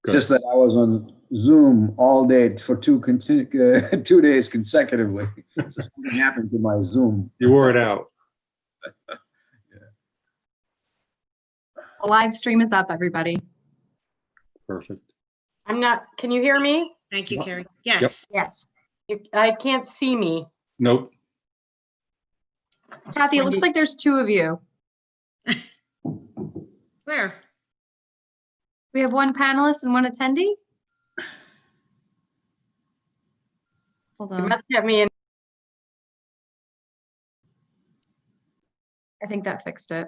Good. Just that I was on Zoom all day for 2 days consecutively. So something happened to my Zoom. You wore it out. The live stream is up, everybody. Perfect. Can you hear me? Thank you, Yep. Carrie. Yes. Yep. Yes. I can't see me. Nope. Kathy, it looks like there's two of you. Where? We have one panelist and one attendee. Hold You on. must have me in. I think that fixed it.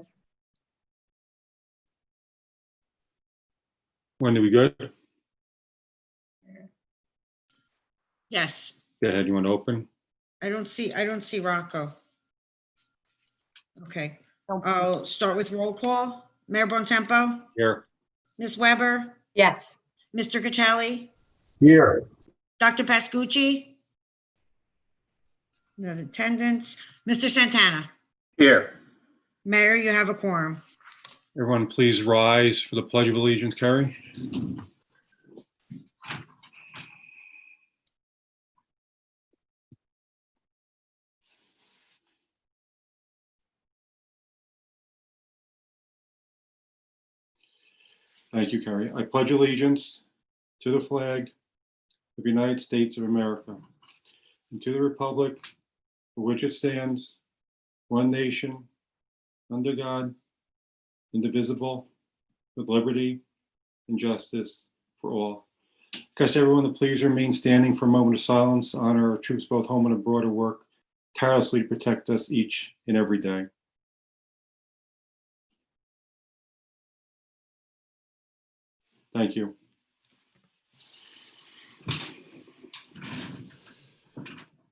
Wendy, we good? Yes. Go ahead. You want to open? I don't see Rocco. Okay. I'll start with roll call. Mayor Bontempo, Here. Ms. Weber, Yes. Mr. Caccelli, Here. Dr. Pascucci. Not in attendance. Mr. Santana. Here. Mayor, you have a quorum. Everyone, please rise for the Pledge of Allegiance, Carrie. Thank you, Carrie. I pledge allegiance to the flag of the United States of America and to the republic for which it stands, one nation, under God, indivisible, with liberty and justice for all. Request everyone to please remain standing for a moment of silence. Honor our troops both home and abroad who work tirelessly to protect us each and every day. Thank you.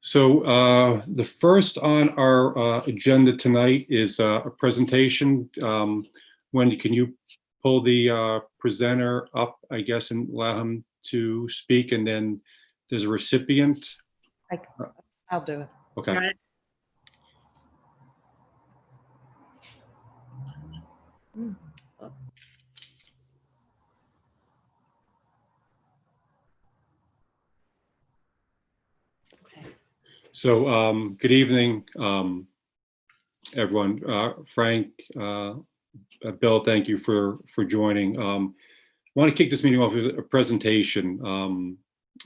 So the first on our agenda tonight is a presentation. Wendy, can you pull the presenter up, I guess, and allow him to speak? And then there's a recipient. I'll do it. Okay. Got it. Okay. So good evening, everyone. Frank, Bill, thank you for joining. I want to kick this meeting off with a presentation.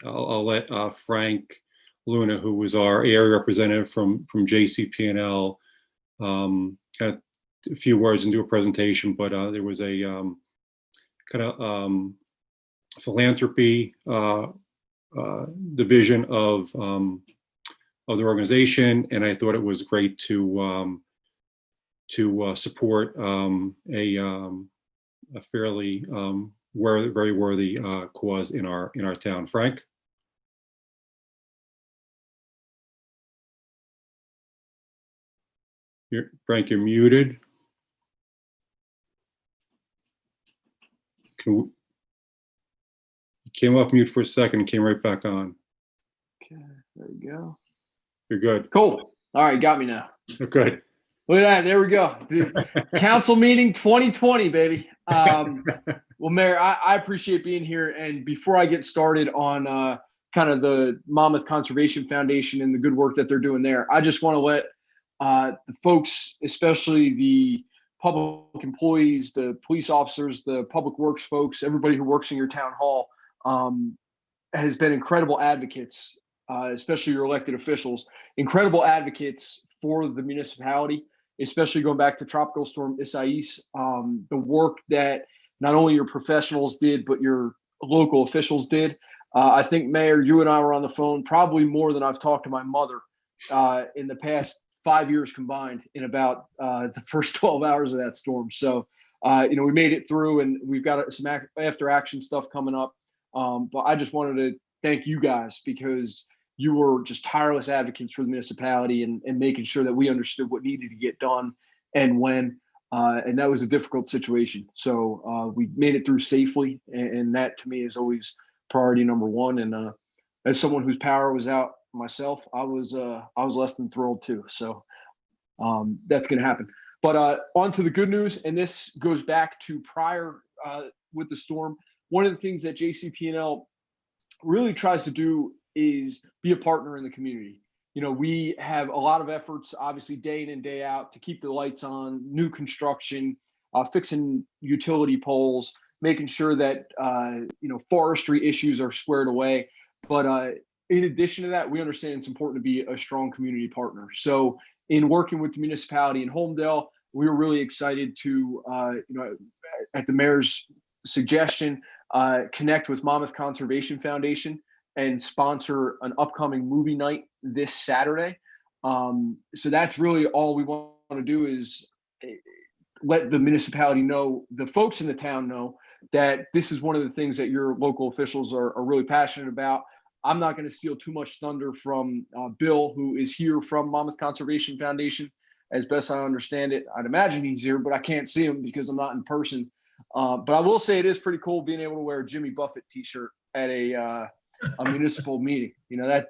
I'll let Frank Luna, who was our area representative from JCP&L, had a few words and do a presentation, but there was a kind of philanthropy division of the organization, and I thought it was great to support a fairly very worthy cause in our town. Frank. Frank, you're muted. You came off mute for a second and came right back on. Okay, there we go. You're good. Cool. All right, got me now. You're good. Look at that. There we go. Dude, council meeting 2020, baby. Well, Mayor, I appreciate being here. And before I get started on kind of the Monmouth Conservation Foundation and the good work that they're doing there, I just want to let the folks, especially the public employees, the police officers, the public works folks, everybody who works in your town hall, has been incredible advocates, especially your elected officials, incredible advocates for the municipality, especially going back to Tropical Storm Isaias. The work that not only your professionals did, but your local officials did. I think, Mayor, you and I were on the phone probably more than I've talked to my mother in the past 5 years combined in about the first 12 hours of that storm. So, we made it through, and we've got some after action stuff coming up. But I just wanted to thank you guys because you were just tireless advocates for the municipality and making sure that we understood what needed to get done and when. And that was a difficult situation. So we made it through safely. And that to me is always priority number one. And as someone whose power was out myself, I was less than thrilled too. So that's going to happen. But on to the good news. And this goes back to prior with the storm. one of the things that JCP&L really tries to do is be a partner in the community. You know, we have a lot of efforts, obviously day in and day out, to keep the lights on, new construction, fixing utility poles, making sure that, forestry issues are squared away. But in addition to that, we understand it's important to be a strong community partner. So in working with the municipality in Holmdel, we were really excited to, at the mayor's suggestion, connect with Monmouth Conservation Foundation and sponsor an upcoming movie night this Saturday. So that's really all we want to do is let the municipality know, the folks in the town know, that this is one of the things that your local officials are really passionate about. I'm not going to steal too much thunder from Bill, who is here from Monmouth Conservation Foundation. As best I understand it, I'd imagine he's here, but I can't see him because I'm not in person. But I will say it is pretty cool being able to wear a Jimmy Buffett t-shirt at a municipal meeting. You know, that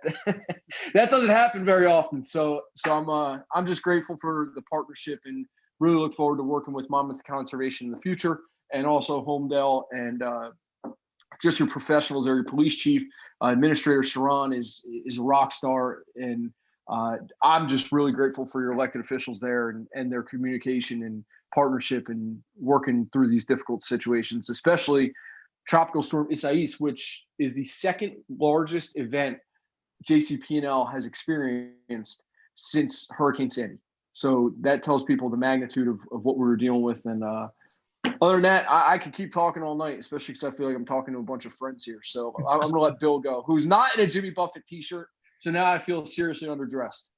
that doesn't happen very often. So I'm just grateful for the partnership and really look forward to working with Monmouth Conservation in the future, and also Holmdel and just your professionals there, your police chief, Administrator Sharon is a rock star, and I'm just really grateful for your elected officials there and their communication and partnership and working through these difficult situations, especially Tropical Storm Isaias, which is the second largest event JCP&L has experienced since Hurricane Sandy. So that tells people the magnitude of what we were dealing with. And other than that, I could keep talking all night, especially because I feel like I'm talking to a bunch of friends here. So I'm going to let Bill go, who's not in a Jimmy Buffett t-shirt. So now I feel seriously underdressed.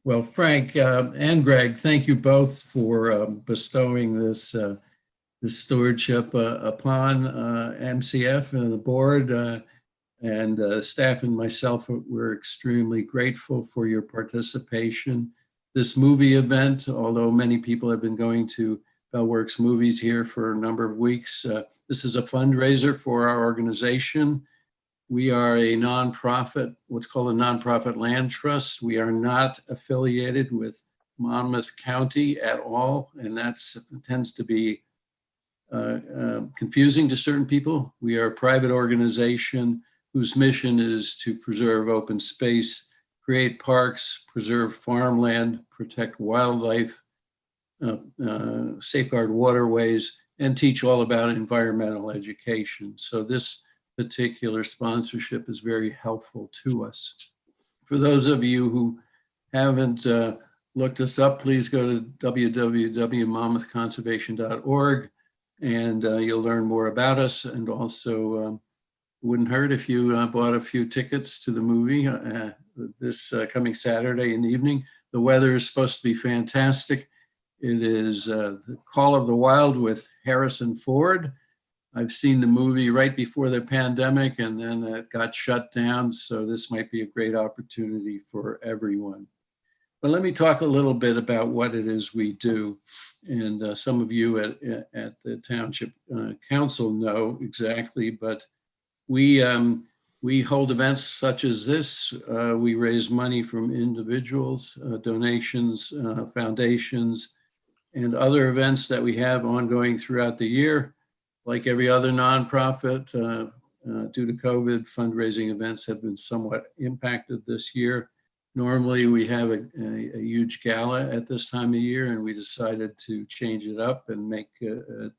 Well, Frank and Greg, thank you both for bestowing this stewardship upon MCF and the board, and staff and myself. We're extremely grateful for your participation. This movie event, although many people have been going to Bellworks Movies here for a number of weeks, this is a fundraiser for our organization. We are a nonprofit, what's called a nonprofit land trust. We are not affiliated with Monmouth County at all, and that tends to be confusing to certain people. We are a private organization whose mission is to preserve open space, create parks, preserve farmland, protect wildlife, safeguard waterways, and teach all about environmental education. So this particular sponsorship is very helpful to us. For those of you who haven't looked us up, please go to www.monmouthconservation.org and you'll learn more about us. And also, it wouldn't hurt if you bought a few tickets to the movie this coming Saturday in the evening. The weather is supposed to be fantastic. It is The Call of the Wild with Harrison Ford. I've seen the movie right before the pandemic, and then it got shut down. So this might be a great opportunity for everyone. But let me talk a little bit about what it is we do. And some of you at the Township Council know exactly, but we hold events such as this. We raise money from individuals, donations, foundations, and other events that we have ongoing throughout the year. Like every other nonprofit, due to COVID, fundraising events have been somewhat impacted this year. Normally, we have a huge gala at this time of year, and we decided to change it up and make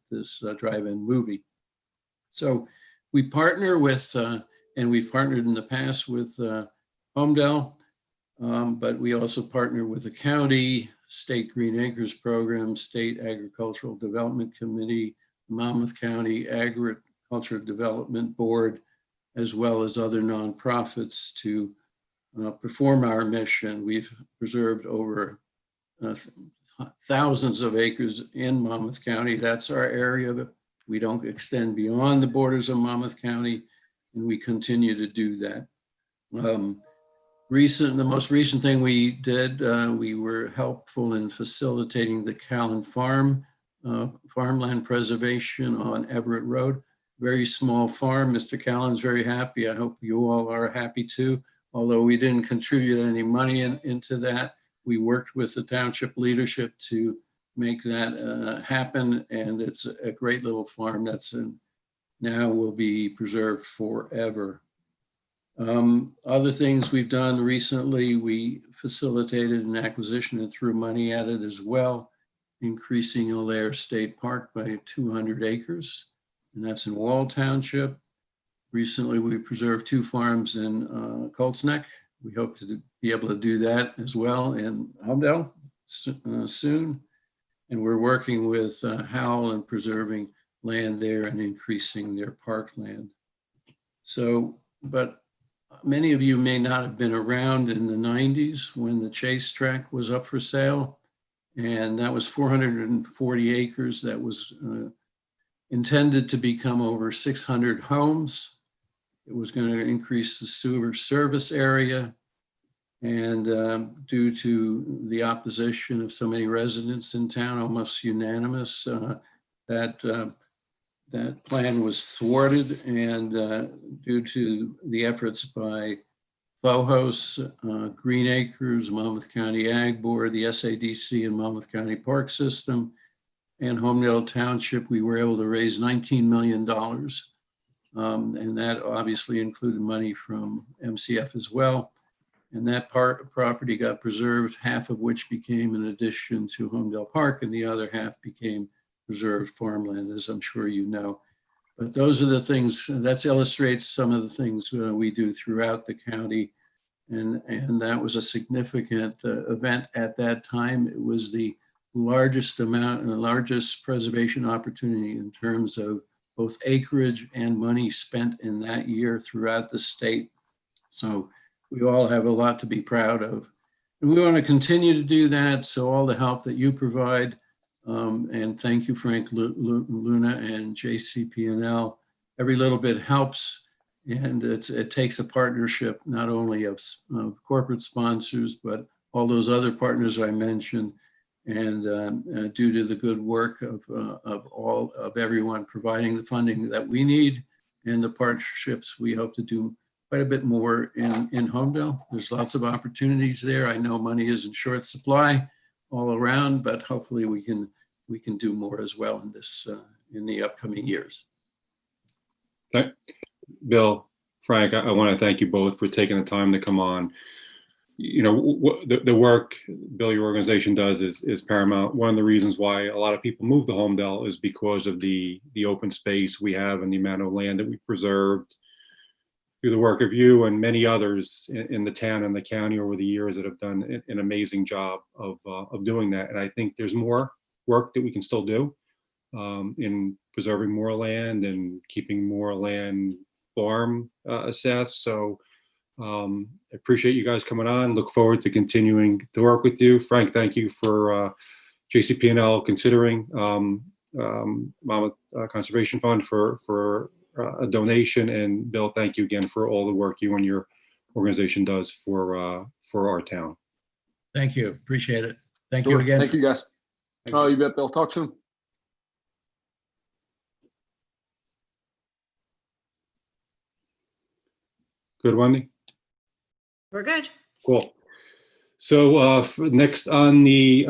this drive-in movie. So we partner with, and we've partnered in the past with Holmdel, but we also partner with the county, State Green Acres Program, State Agricultural Development Committee, Monmouth County Agriculture Development Board, as well as other nonprofits to perform our mission. We've preserved over thousands of acres in Monmouth County. That's our area. We don't extend beyond the borders of Monmouth County, and we continue to do that. The most recent thing we did, we were helpful in facilitating the Callan farmland preservation on Everett Road. Very small farm. Mr. Callan's very happy. I hope you all are happy too. Although we didn't contribute any money into that, we worked with the township leadership to make that happen. And it's a great little farm that's now will be preserved forever. Other things we've done recently, we facilitated an acquisition and threw money at it as well, increasing Allaire State Park by 200 acres, and that's in Wall Township. Recently, we preserved 2 farms in Colts Neck. We hope to be able to do that as well in Holmdel soon. And we're working with Howell and preserving land there and increasing their parkland. So, but many of you may not have been around in the 90s when the Chase track was up for sale. And that was 440 acres that was intended to become over 600 homes. It was going to increase the sewer service area. And due to the opposition of so many residents in town, almost unanimous, that plan was thwarted. And due to the efforts by FOHOS, Green Acres, Monmouth County Ag Board, the SADC and Monmouth County Park System, and Holmdel Township, we were able to raise $19 million. And that obviously included money from MCF as well. And that property got preserved, half of which became an addition to Holmdel Park, and the other half became preserved farmland, as I'm sure you know. But those are the things, that illustrates some of the things we do throughout the county. And that was a significant event at that time. It was the largest amount and the largest preservation opportunity in terms of both acreage and money spent in that year throughout the state. So we all have a lot to be proud of. And we want to continue to do that. So all the help that you provide, and thank you, Frank, Luna, and JCP&L. Every little bit helps, and it takes a partnership, not only of corporate sponsors, but all those other partners I mentioned. And due to the good work of everyone providing the funding that we need and the partnerships, we hope to do quite a bit more in Holmdel. There's lots of opportunities there. I know money is in short supply all around, but hopefully we can do more as well in this in the upcoming years. Bill, Frank, I want to thank you both for taking the time to come on. You know, the work, Bill, your organization does is paramount. One of the reasons why a lot of people move to Holmdel is because of the open space we have and the amount of land that we preserved through the work of you and many others in the town and the county over the years that have done an amazing job of doing that. And I think there's more work that we can still do in preserving more land and keeping more land farm assessed. So I appreciate you guys coming on. Look forward to continuing to work with you. Frank, thank you for JCP&L considering Monmouth Conservation Fund for a donation. And Bill, thank you again for all the work you and your organization does for our town. Thank you. Appreciate it. Thank Sure. you again. Thank you, guys. Oh, you bet, Bill. Talk soon. Good, Wendy? We're good. Cool. So next on the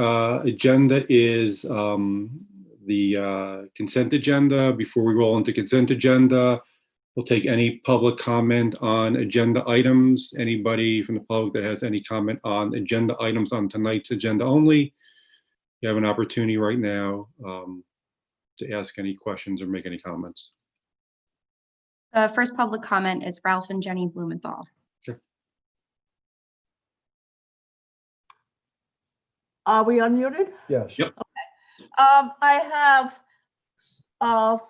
agenda is the consent agenda. Before we roll into consent agenda, we'll take any public comment on agenda items. Anybody from the public that has any comment on agenda items on tonight's agenda only, you have an opportunity right now to ask any questions or make any comments. The first public comment is Ralph and Jenny Blumenthal. Are we unmuted? Yes. Yep. I have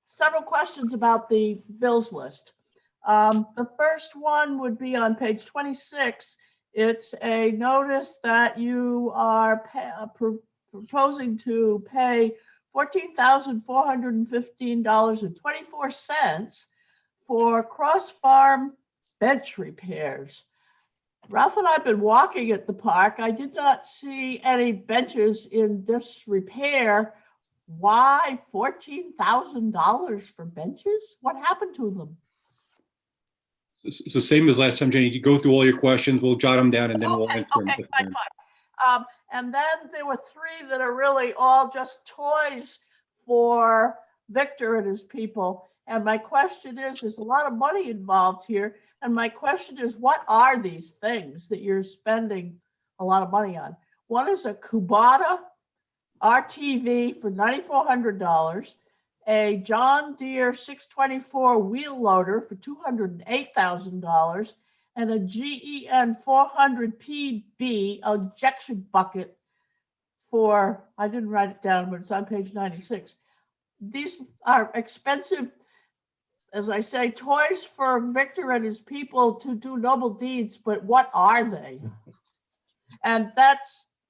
several questions about the bills list. The first one would be on page 26. It's a notice that you are proposing to pay $14,415.24 for cross-farm bench repairs. Ralph and I have been walking at the park. I did not see any benches in disrepair. Why $14,000 for benches? What happened to them? So same as last time, Jenny, you go through all your questions, we'll jot them down and then we'll answer them. Okay, fine. And then there were 3 that are really all just toys for Victor and his people. And my question is, there's a lot of money involved here. And my question is, what are these things that you're spending a lot of money on? One is a Kubota RTV for $9,400, a John Deere 624 wheel loader for $208,000, and a GEN 400 PB injection bucket for, I didn't write it down, but it's on page 96. These are expensive, as I say, toys for Victor and his people to do noble deeds, but what are they? And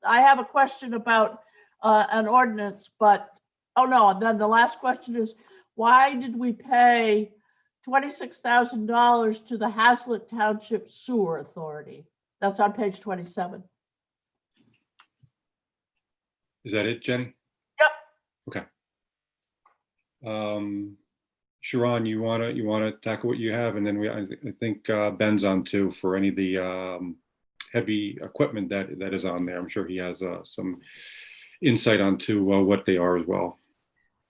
I have a question about an ordinance, but, oh no, and then the last question is, why did we pay $26,000 to the Holmdel Township Sewer Authority? That's on page 27. Is that it, Jenny? Yep. Okay. Sharon, you wanna tackle what you have, and then I think Ben's on too for any of the heavy equipment that is on there. I'm sure he has some insight onto what they are as well.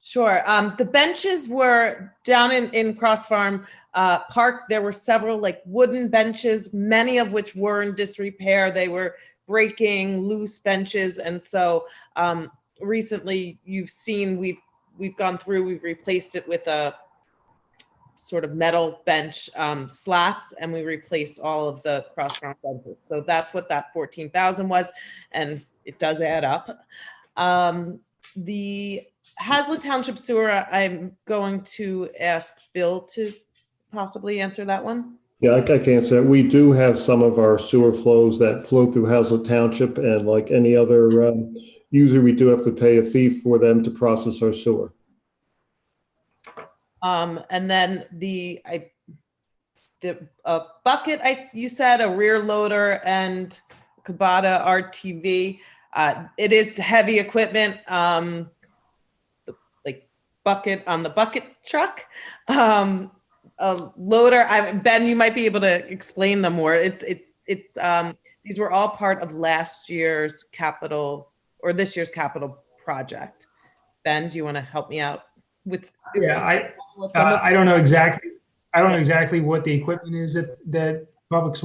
Sure. The benches were down in Cross Farm Park. There were several like wooden benches, many of which were in disrepair. They were breaking, loose benches. And so recently you've seen we've gone through, we've replaced it with a sort of metal bench slats, and we replaced all of the Cross Farm benches. So that's what that 14,000 was, and it does add up. The Holmdel Township Sewer, I'm going to ask Bill to possibly answer that one. Yeah, I can answer that. We do have some of our sewer flows that flow through Holmdel Township, and like any other user, we do have to pay a fee for them to process our sewer. And then the bucket, you said a rear loader and Kubota RTV. It is heavy equipment, like bucket on the bucket truck. A loader, Ben, you might be able to explain them more. These were all part of last year's capital or this year's capital project. Ben, do you want to help me out with? Yeah, I don't know exactly. I don't know exactly what the equipment is that Public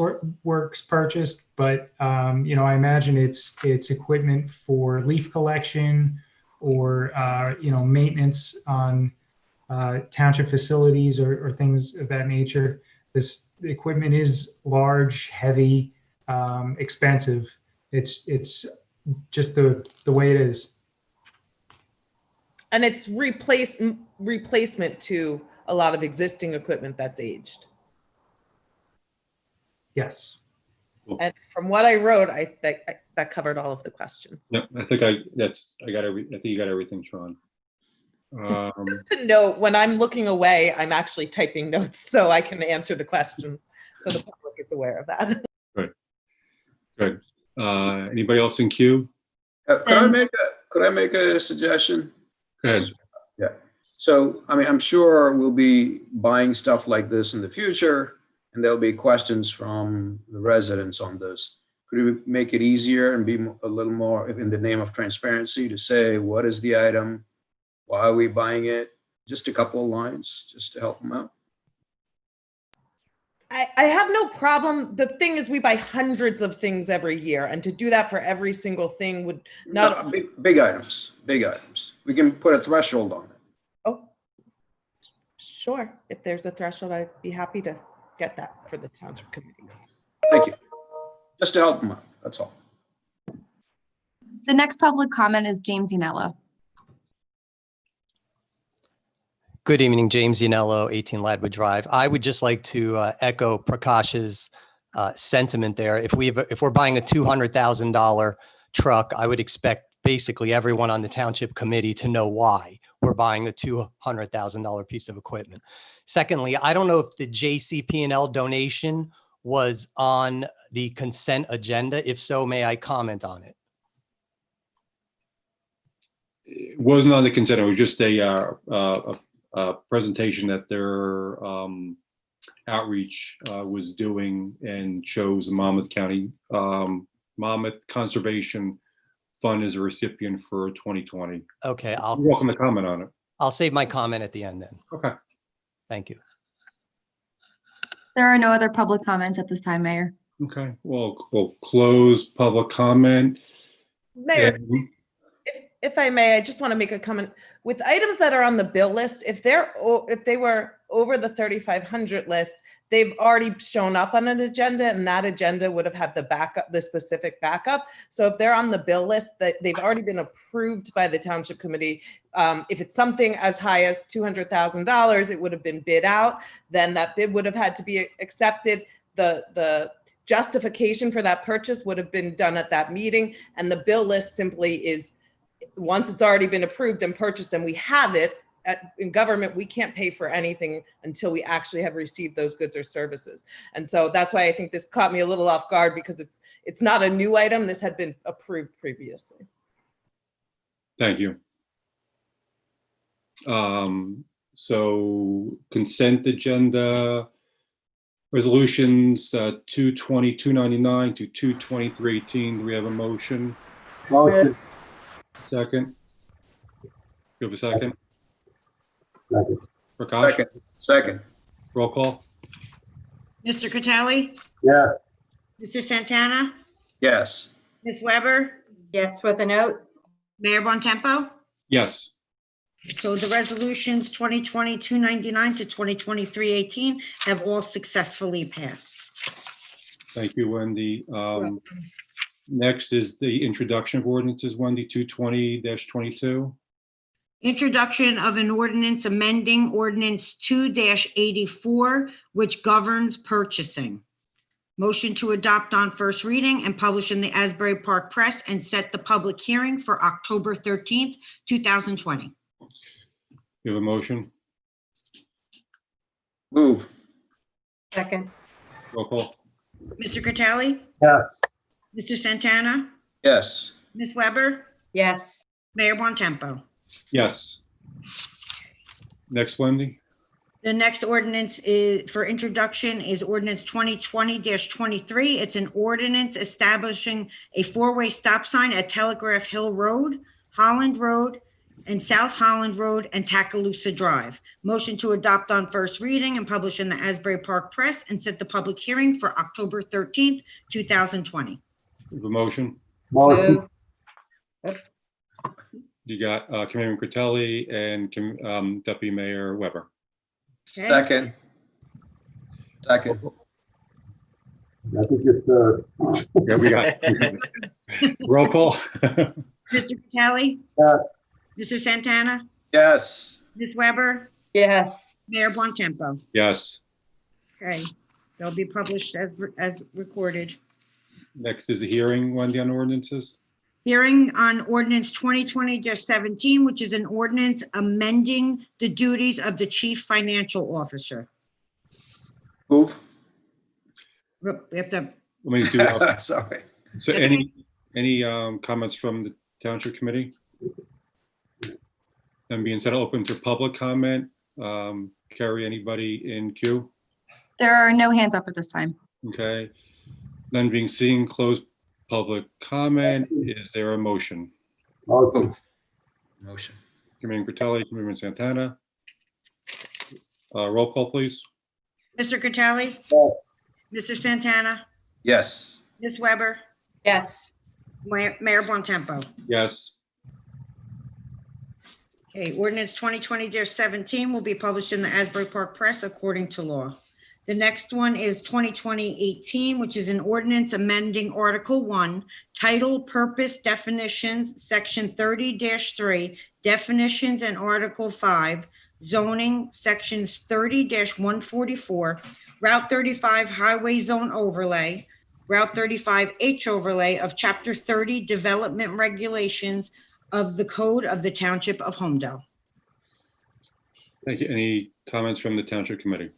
Works purchased, but you know, I imagine it's equipment for leaf collection or you know, maintenance on township facilities or things of that nature. The equipment is large, heavy, expensive. It's just the way it is. And it's replacement to a lot of existing equipment that's aged. Yes. And from what I wrote, I think that covered all of the questions. Yep, I think I think you got everything, Sharon. Just to note, when I'm looking away, I'm actually typing notes so I can answer the question, so the public is aware of that. Good. Anybody else in queue? Could I make a suggestion? Go ahead. Yeah. So, I mean, I'm sure we'll be buying stuff like this in the future, and there'll be questions from the residents on this. Could we make it easier and be a little more, in the name of transparency, to say, what is the item? Why are we buying it? Just a couple of lines, just to help them out. I have no problem. The thing is, we buy hundreds of things every year, and to do that for every single thing would not. No, big items, big items. We can put a threshold on it. Oh, sure. If there's a threshold, I'd be happy to get that for the township committee. Thank you. Just to help them out, that's all. The next public comment is James Yanello. Good evening, James Yanello, 18 Ladwood Drive. I would just like to echo Prakash's sentiment there. If we're buying a $200,000 truck, I would expect basically everyone on the township committee to know why we're buying a $200,000 piece of equipment. Secondly, I don't know if the JCP&L donation was on the consent agenda. If so, may I comment on it? It wasn't on the consent. It was just a presentation that their outreach was doing, and chose Monmouth County, Monmouth Conservation fund as a recipient for 2020. Okay, You're welcome to comment on it. I'll save my comment at the end then. Okay. Thank you. There are no other public comments at this time, Mayor. Okay, well, we'll close public comment. Mayor, And- if I may, I just want to make a comment. With items that are on the bill list, if they were over the 3,500 list, they've already shown up on an agenda, and that agenda would have had the backup, the specific backup. So if they're on the bill list, that they've already been approved by the Township Committee. If it's something as high as $200,000, it would have been bid out. Then that bid would have had to be accepted. The justification for that purchase would have been done at that meeting, and the bill list simply is, once it's already been approved and purchased and we have it, in government, we can't pay for anything until we actually have received those goods or services. And so that's why I think this caught me a little off guard, because it's not a new item. This had been approved previously. Thank you. So consent agenda, resolutions 220, 299 to 220, 318. Do we have a motion? Motion. Second? You have a second? Second. Prakash? Second. Roll call? Mr. Catali, Yes. Mr. Santana, Yes. Ms. Weber, Yes, with a note. Mayor Bontempo. Yes. So the resolutions 2020-299 to 2020-318 have all successfully passed. Thank you, Wendy. Next is the introduction of ordinances, Wendy, 220-22. Introduction of an ordinance amending ordinance 2-84, which governs purchasing. Motion to adopt on first reading and publish in the Asbury Park Press and set the public hearing for October 13th, 2020. You have a motion? Move. Second. Roll call? Mr. Catali, Yes. Mr. Santana, Yes. Ms. Weber, Yes. Mayor Bontempo. Yes. Next, Wendy? The next ordinance is for introduction is ordinance 2020-23. It's an ordinance establishing a four-way stop sign at Telegraph Hill Road, Holland Road, and South Holland Road and Tacaloosa Drive. Motion to adopt on first reading and publish in the Asbury Park Press and set the public hearing for October 13th, 2020. You have a motion? Motion. You got Commander Critelli and Deputy Mayor Weber. Okay. Second. Second. I think it's third. Yeah, we got roll call? Mr. Catali, Yes. Mr. Santana, Yes. Ms. Weber, Yes. Mayor Bontempo. Yes. Okay, they'll be published as recorded. Next is a hearing, Wendy, on ordinances. Hearing on ordinance 2020-17, which is an ordinance amending the duties of the chief financial officer. Move. We have to, Let me do, Sorry. so any comments from the Township Committee? And being said, open for public comment. Carrie, anybody in queue? There are no hands up at this time. Okay. None being seen, closed public comment. Is there a motion? Move. Motion. Commander Critelli, Commander Santana. Roll call, please. Mr. Catali, Mr. Santana, Yes. Ms. Weber, Yes. Mayor Bontempo. Yes. Okay, ordinance 2020-17 will be published in the Asbury Park Press according to law. The next one is 2020-18, which is an ordinance amending Article 1, Title, Purpose, Definitions, Section 30-3, Definitions, and Article 5, Zoning, Sections 30-144, Route 35 Highway Zone Overlay, Route 35H Overlay of Chapter 30 Development Regulations of the Code of the Township of Holmdel. Thank you. Any comments from the Township Committee?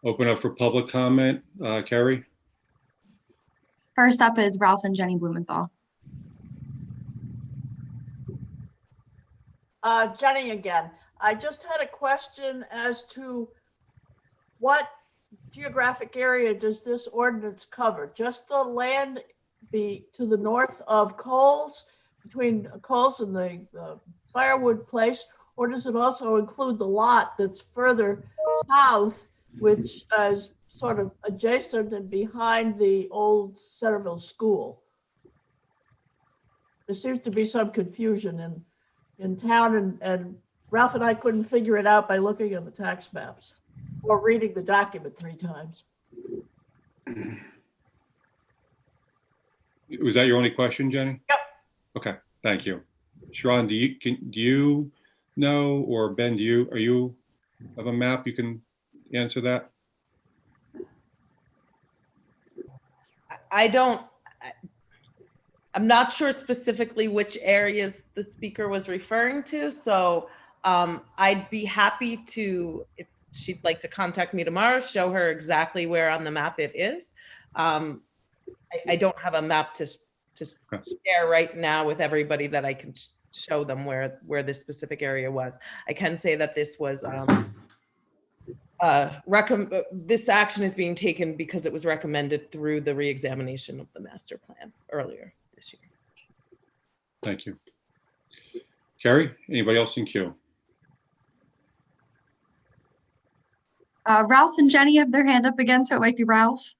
Open up for public comment. Carrie? First up is Ralph and Jenny Blumenthal. Jenny again. I just had a question as to what geographic area does this ordinance cover? Just the land be to the north of Coles, between Coles and the firewood place? Or does it also include the lot that's further south, which is sort of adjacent and behind the old Centerville School? There seems to be some confusion in town, and Ralph and I couldn't figure it out by looking at the tax maps or reading the document 3 times. Was that your only question, Jenny? Yep. Okay, thank you. Sharon, do you know, or Ben, are you have a map? You can answer that? I'm not sure specifically which areas the speaker was referring to, so I'd be happy to, if she'd like to contact me tomorrow, show her exactly where on the map it is. I don't have a map to share right now with everybody that I can show them where this specific area was. I can say that this was this action is being taken because it was recommended through the reexamination of the master plan earlier this year. Thank you. Carrie, anybody else in queue? Ralph and Jenny have their hand up again, so it might be Ralph.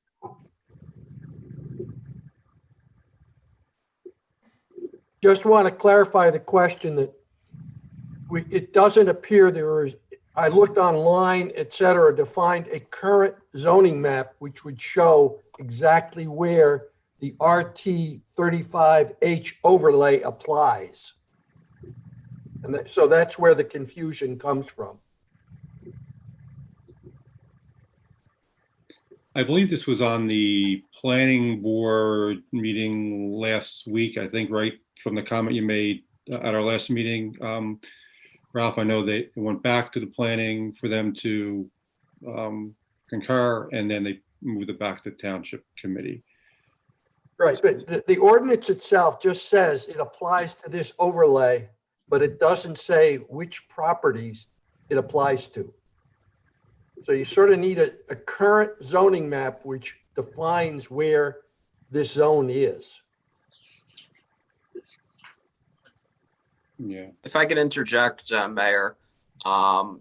Just want to clarify the question that it doesn't appear there is, I looked online, et cetera, to find a current zoning map which would show exactly where the RT 35H overlay applies. And so that's where the confusion comes from. I believe this was on the planning board meeting last week, I think, right from the comment you made at our last meeting. Ralph, I know they went back to the planning for them to concur, and then they moved it back to the township committee. Right, but the ordinance itself just says it applies to this overlay, but it doesn't say which properties it applies to. So you sort of need a current zoning map which defines where this zone is. Yeah. If I could interject, Mayor,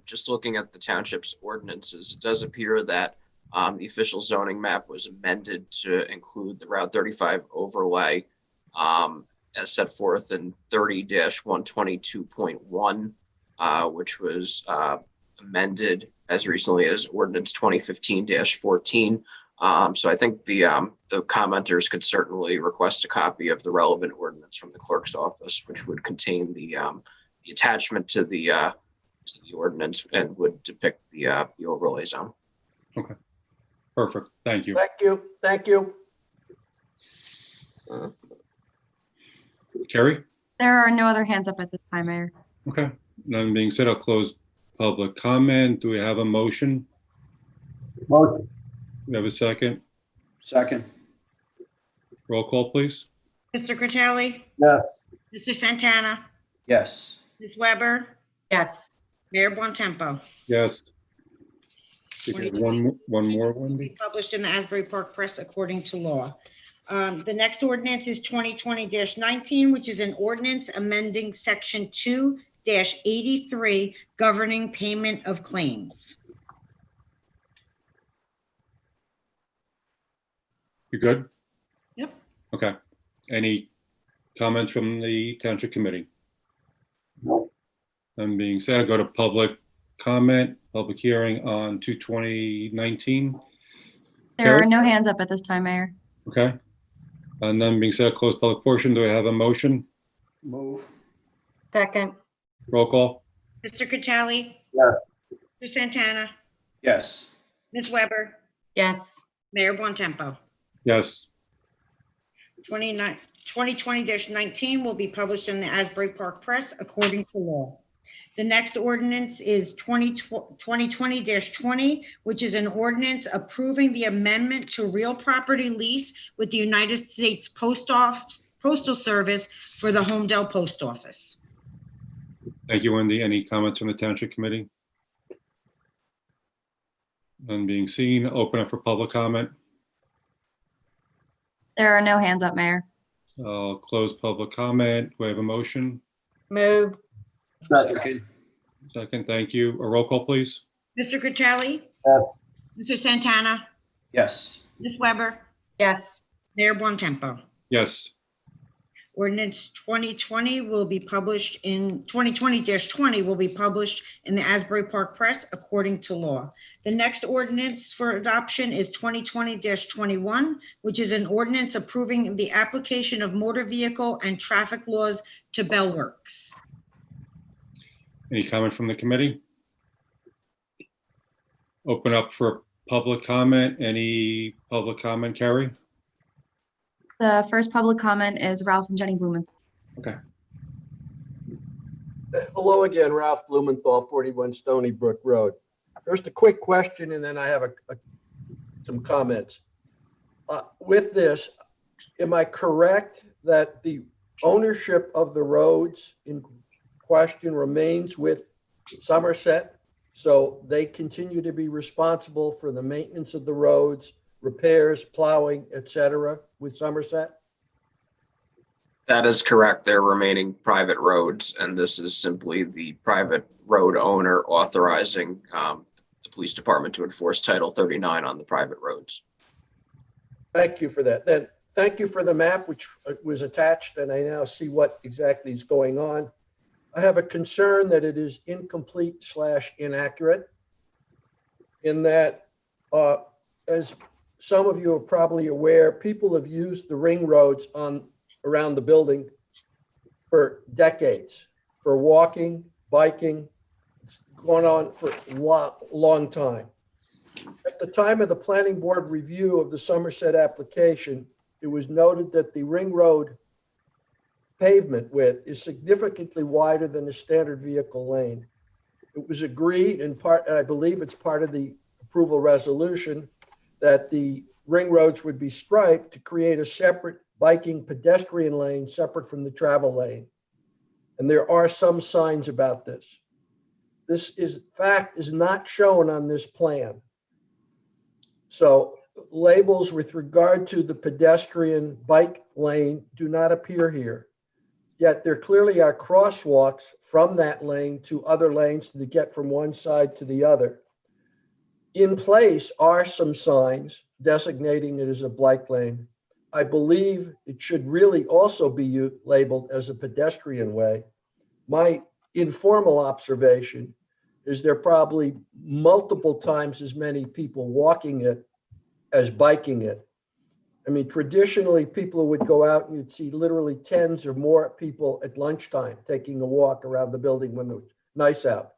just looking at the township's ordinances, it does appear that the official zoning map was amended to include the Route 35 overlay as set forth in 30-122.1, which was amended as recently as ordinance 2015-14. So I think the commenters could certainly request a copy of the relevant ordinance from the clerk's office, which would contain the attachment to the ordinance and would depict the overlay zone. Okay, perfect. Thank you. Thank you. Thank you. Carrie? There are no other hands up at this time, Mayor. Okay, none being said, I'll close public comment. Do we have a motion? Motion. We have a second. Second. Roll call, please. Mr. Critelli? Yes. Mr. Santana? Yes. Ms. Weber? Yes. Mayor Bontempo? Yes. You have one more, Wendy? Published in the Asbury Park Press according to law. The next ordinance is 2020-19, which is an ordinance amending section 2-83 governing payment of claims. You good? Yep. Okay. Any comments from the township committee? No. That being said, I'll go to public comment, public hearing on 2/20/19. There are Carrie? no hands up at this time, Mayor. Okay. None being said, close public portion. Do I have a motion? Move. Second. Roll call. Mr. Critelli? Yes. Mr. Santana? Yes. Ms. Weber? Yes. Mayor Bontempo? Yes. 2020-19 will be published in the Asbury Park Press according to law. The next ordinance is 2020-20, which is an ordinance approving the amendment to real property lease with the United States Postal Service for the Holmdel Post Office. Thank you, Wendy. Any comments from the township committee? None being seen. Open up for public comment. There are no hands up, Mayor. I'll close public comment. Do I have a motion? Move. Second. Second, thank you. A roll call, please. Mr. Critelli? Yes. Mr. Santana? Yes. Ms. Weber? Yes. Mayor Bontempo? Yes. Ordinance 2020 will be published in, 2020-20 will be published in the Asbury Park Press according to law. The next ordinance for adoption is 2020-21, which is an ordinance approving the application of motor vehicle and traffic laws to Bell Works. Any comment from the committee? Open up for public comment. Any public comment, Carrie? The first public comment is Ralph and Jenny Blumenthal. Okay. Hello again, Ralph Blumenthal, 41 Stony Brook Road. First, a quick question, and then I have some comments. With this, am I correct that the ownership of the roads in question remains with Somerset? So they continue to be responsible for the maintenance of the roads, repairs, plowing, etc., with Somerset? That is correct. They're remaining private roads, and this is simply the private road owner authorizing the police department to enforce Title 39 on the private roads. Thank you for that. Then thank you for the map, which was attached, and I now see what exactly is going on. I have a concern that it is incomplete/inaccurate in that, as some of you are probably aware, people have used the ring roads around the building for decades, for walking, biking. It's gone on for a long time. At the time of the planning board review of the Somerset application, it was noted that the ring road pavement width is significantly wider than the standard vehicle lane. It was agreed in part, and I believe it's part of the approval resolution, that the ring roads would be striped to create a separate biking pedestrian lane separate from the travel lane. And there are some signs about this. This fact is not shown on this plan. So labels with regard to the pedestrian bike lane do not appear here. Yet there clearly are crosswalks from that lane to other lanes to get from one side to the other. In place are some signs designating it as a bike lane. I believe it should really also be labeled as a pedestrian way. My informal observation is there are probably multiple times as many people walking it as biking it. I mean, traditionally, people would go out and you'd see literally tens or more people at lunchtime taking a walk around the building when it was nice out.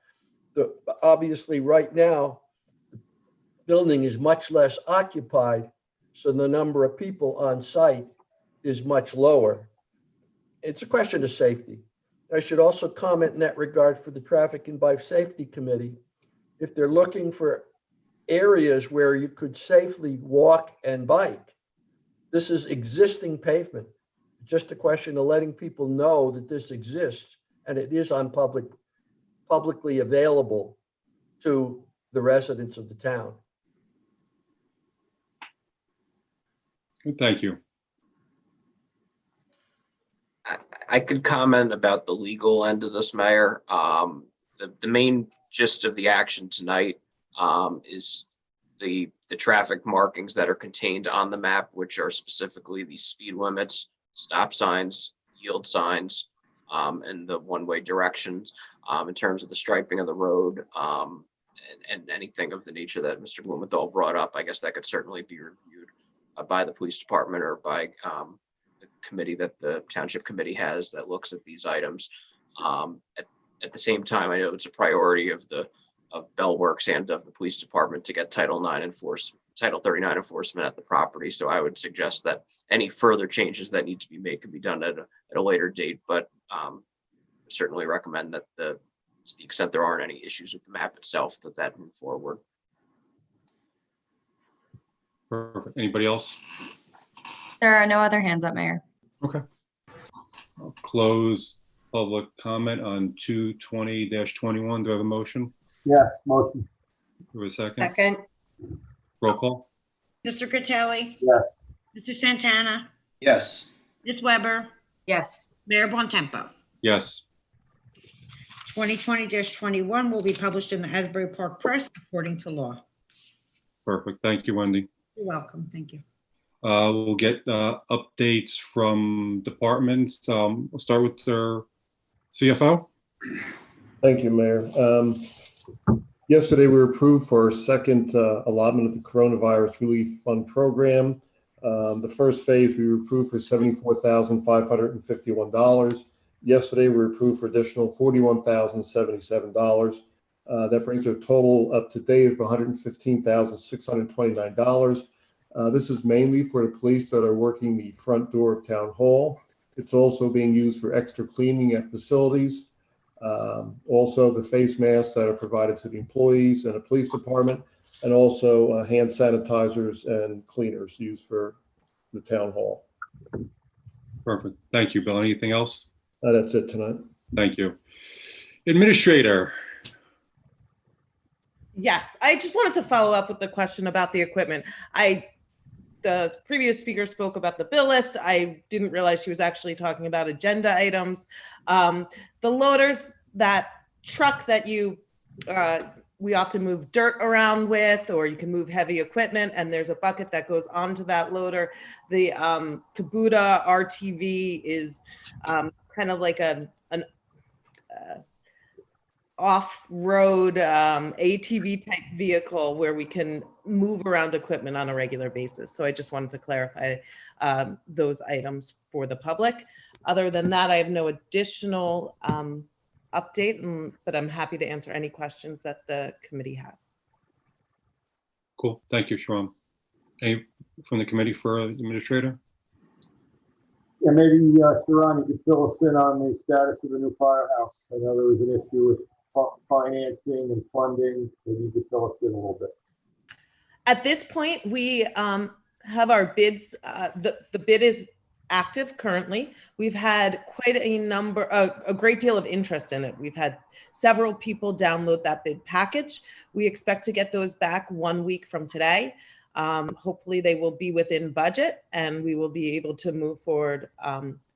Obviously, right now, the building is much less occupied, so the number of people on site is much lower. It's a question of safety. I should also comment in that regard for the Traffic and Bike Safety Committee. If they're looking for areas where you could safely walk and bike, this is existing pavement. Just a question of letting people know that this exists and it is on publicly available to the residents of the town. Thank you. I could comment about the legal end of this, Mayor. The main gist of the action tonight is the traffic markings that are contained on the map, which are specifically the speed limits, stop signs, yield signs, and the one-way directions in terms of the striping of the road and anything of the nature that Mr. Blumenthal brought up. I guess that could certainly be reviewed by the police department or by the committee that the township committee has that looks at these items. At the same time, I know it's a priority of Bell Works and of the police department to get Title 39 enforcement at the property. So I would suggest that any further changes that need to be made can be done at a later date, but certainly recommend that to the extent there aren't any issues with the map itself, that move forward. Perfect. Anybody else? There are no other hands up, Mayor. Okay. I'll close public comment on 220-21. Do I have a motion? Yes, motion. Do I have a second? Second. Roll call? Mr. Critelli? Yes. Mr. Santana, Yes. Ms. Weber, Yes. Mayor Bontempo. Yes. 2020-21 will be published in the Asbury Park Press according to law. Perfect. Thank you, Wendy. You're welcome. Thank you. We'll get updates from departments. We'll start with their CFO. Thank you, Mayor. Yesterday, we were approved for our second allotment of the Coronavirus Relief Fund Program. The first phase, we were approved for $74,551. Yesterday, we were approved for additional $41,077. That brings our total up to date of $115,629. This is mainly for the police that are working the front door of Town Hall. It's also being used for extra cleaning at facilities. Also the face masks that are provided to the employees and the police department, and also hand sanitizers and cleaners used for the Town Hall. Perfect. Thank you, Bill. Anything else? That's it tonight. Thank you. Administrator. Yes, I just wanted to follow up with the question about the equipment. The previous speaker spoke about the bill list. I didn't realize she was actually talking about agenda items. The loaders, that truck that we often move dirt around with, or you can move heavy equipment, and there's a bucket that goes onto that loader. The Kubota RTV is kind of like an off-road ATV type vehicle where we can move around equipment on a regular basis. So I just wanted to clarify those items for the public. Other than that, I have no additional update, but I'm happy to answer any questions that the committee has. Cool. Thank you, Sharon. Any from the committee for administrator? Yeah, maybe Sharon, you could fill us in on the status of the new firehouse. I know there was an issue with financing and funding. Maybe you could fill us in a little bit. At this point, we have our bids. The bid is active currently. We've had quite a great deal of interest in it. We've had several people download that bid package. We expect to get those back 1 week from today. Hopefully they will be within budget and we will be able to move forward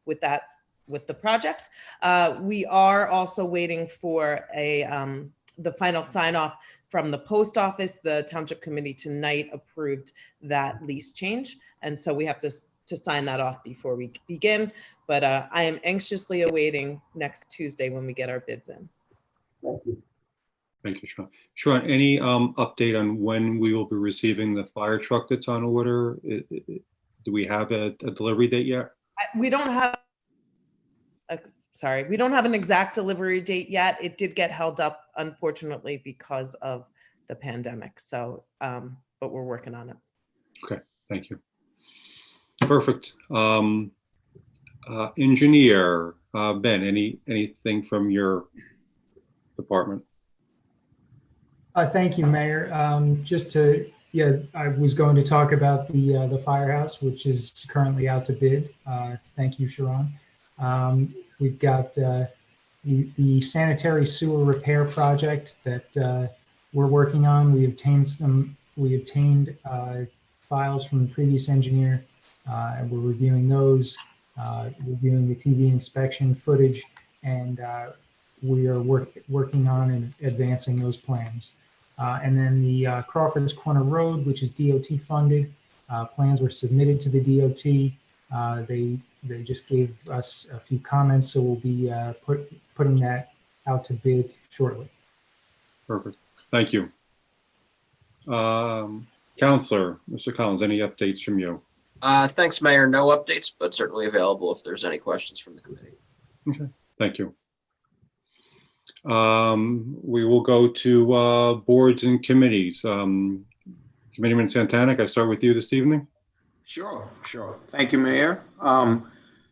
with the project. We are also waiting for the final sign off from the post office. The township committee tonight approved that lease change. And so we have to sign that off before we begin. But I am anxiously awaiting next Tuesday when we get our bids in. Thank you. Thank you, Sharon. Sharon, any update on when we will be receiving the fire truck that's on order? Do we have a delivery date yet? We don't have, we don't have an exact delivery date yet. It did get held up, unfortunately, because of the pandemic. So, but we're working on it. Okay, thank you. Perfect. Engineer, Ben, anything from your department? Thank you, Mayor. I was going to talk about the firehouse, which is currently out to bid. Thank you, Sharon. We've got the sanitary sewer repair project that we're working on. We obtained files from the previous engineer, and we're reviewing those, reviewing the TV inspection footage, and we are working on and advancing those plans. And then the Crawford's Corner Road, which is DOT funded, plans were submitted to the DOT. They just gave us a few comments, so we'll be putting that out to bid shortly. Perfect. Thank you. Counselor, Mr. Collins, any updates from you? Thanks, Mayor. No updates, but certainly available if there's any questions from the committee. Okay, thank you. We will go to boards and committees. Committeeman Santana, can I start with you this evening? Sure. Thank you, Mayor.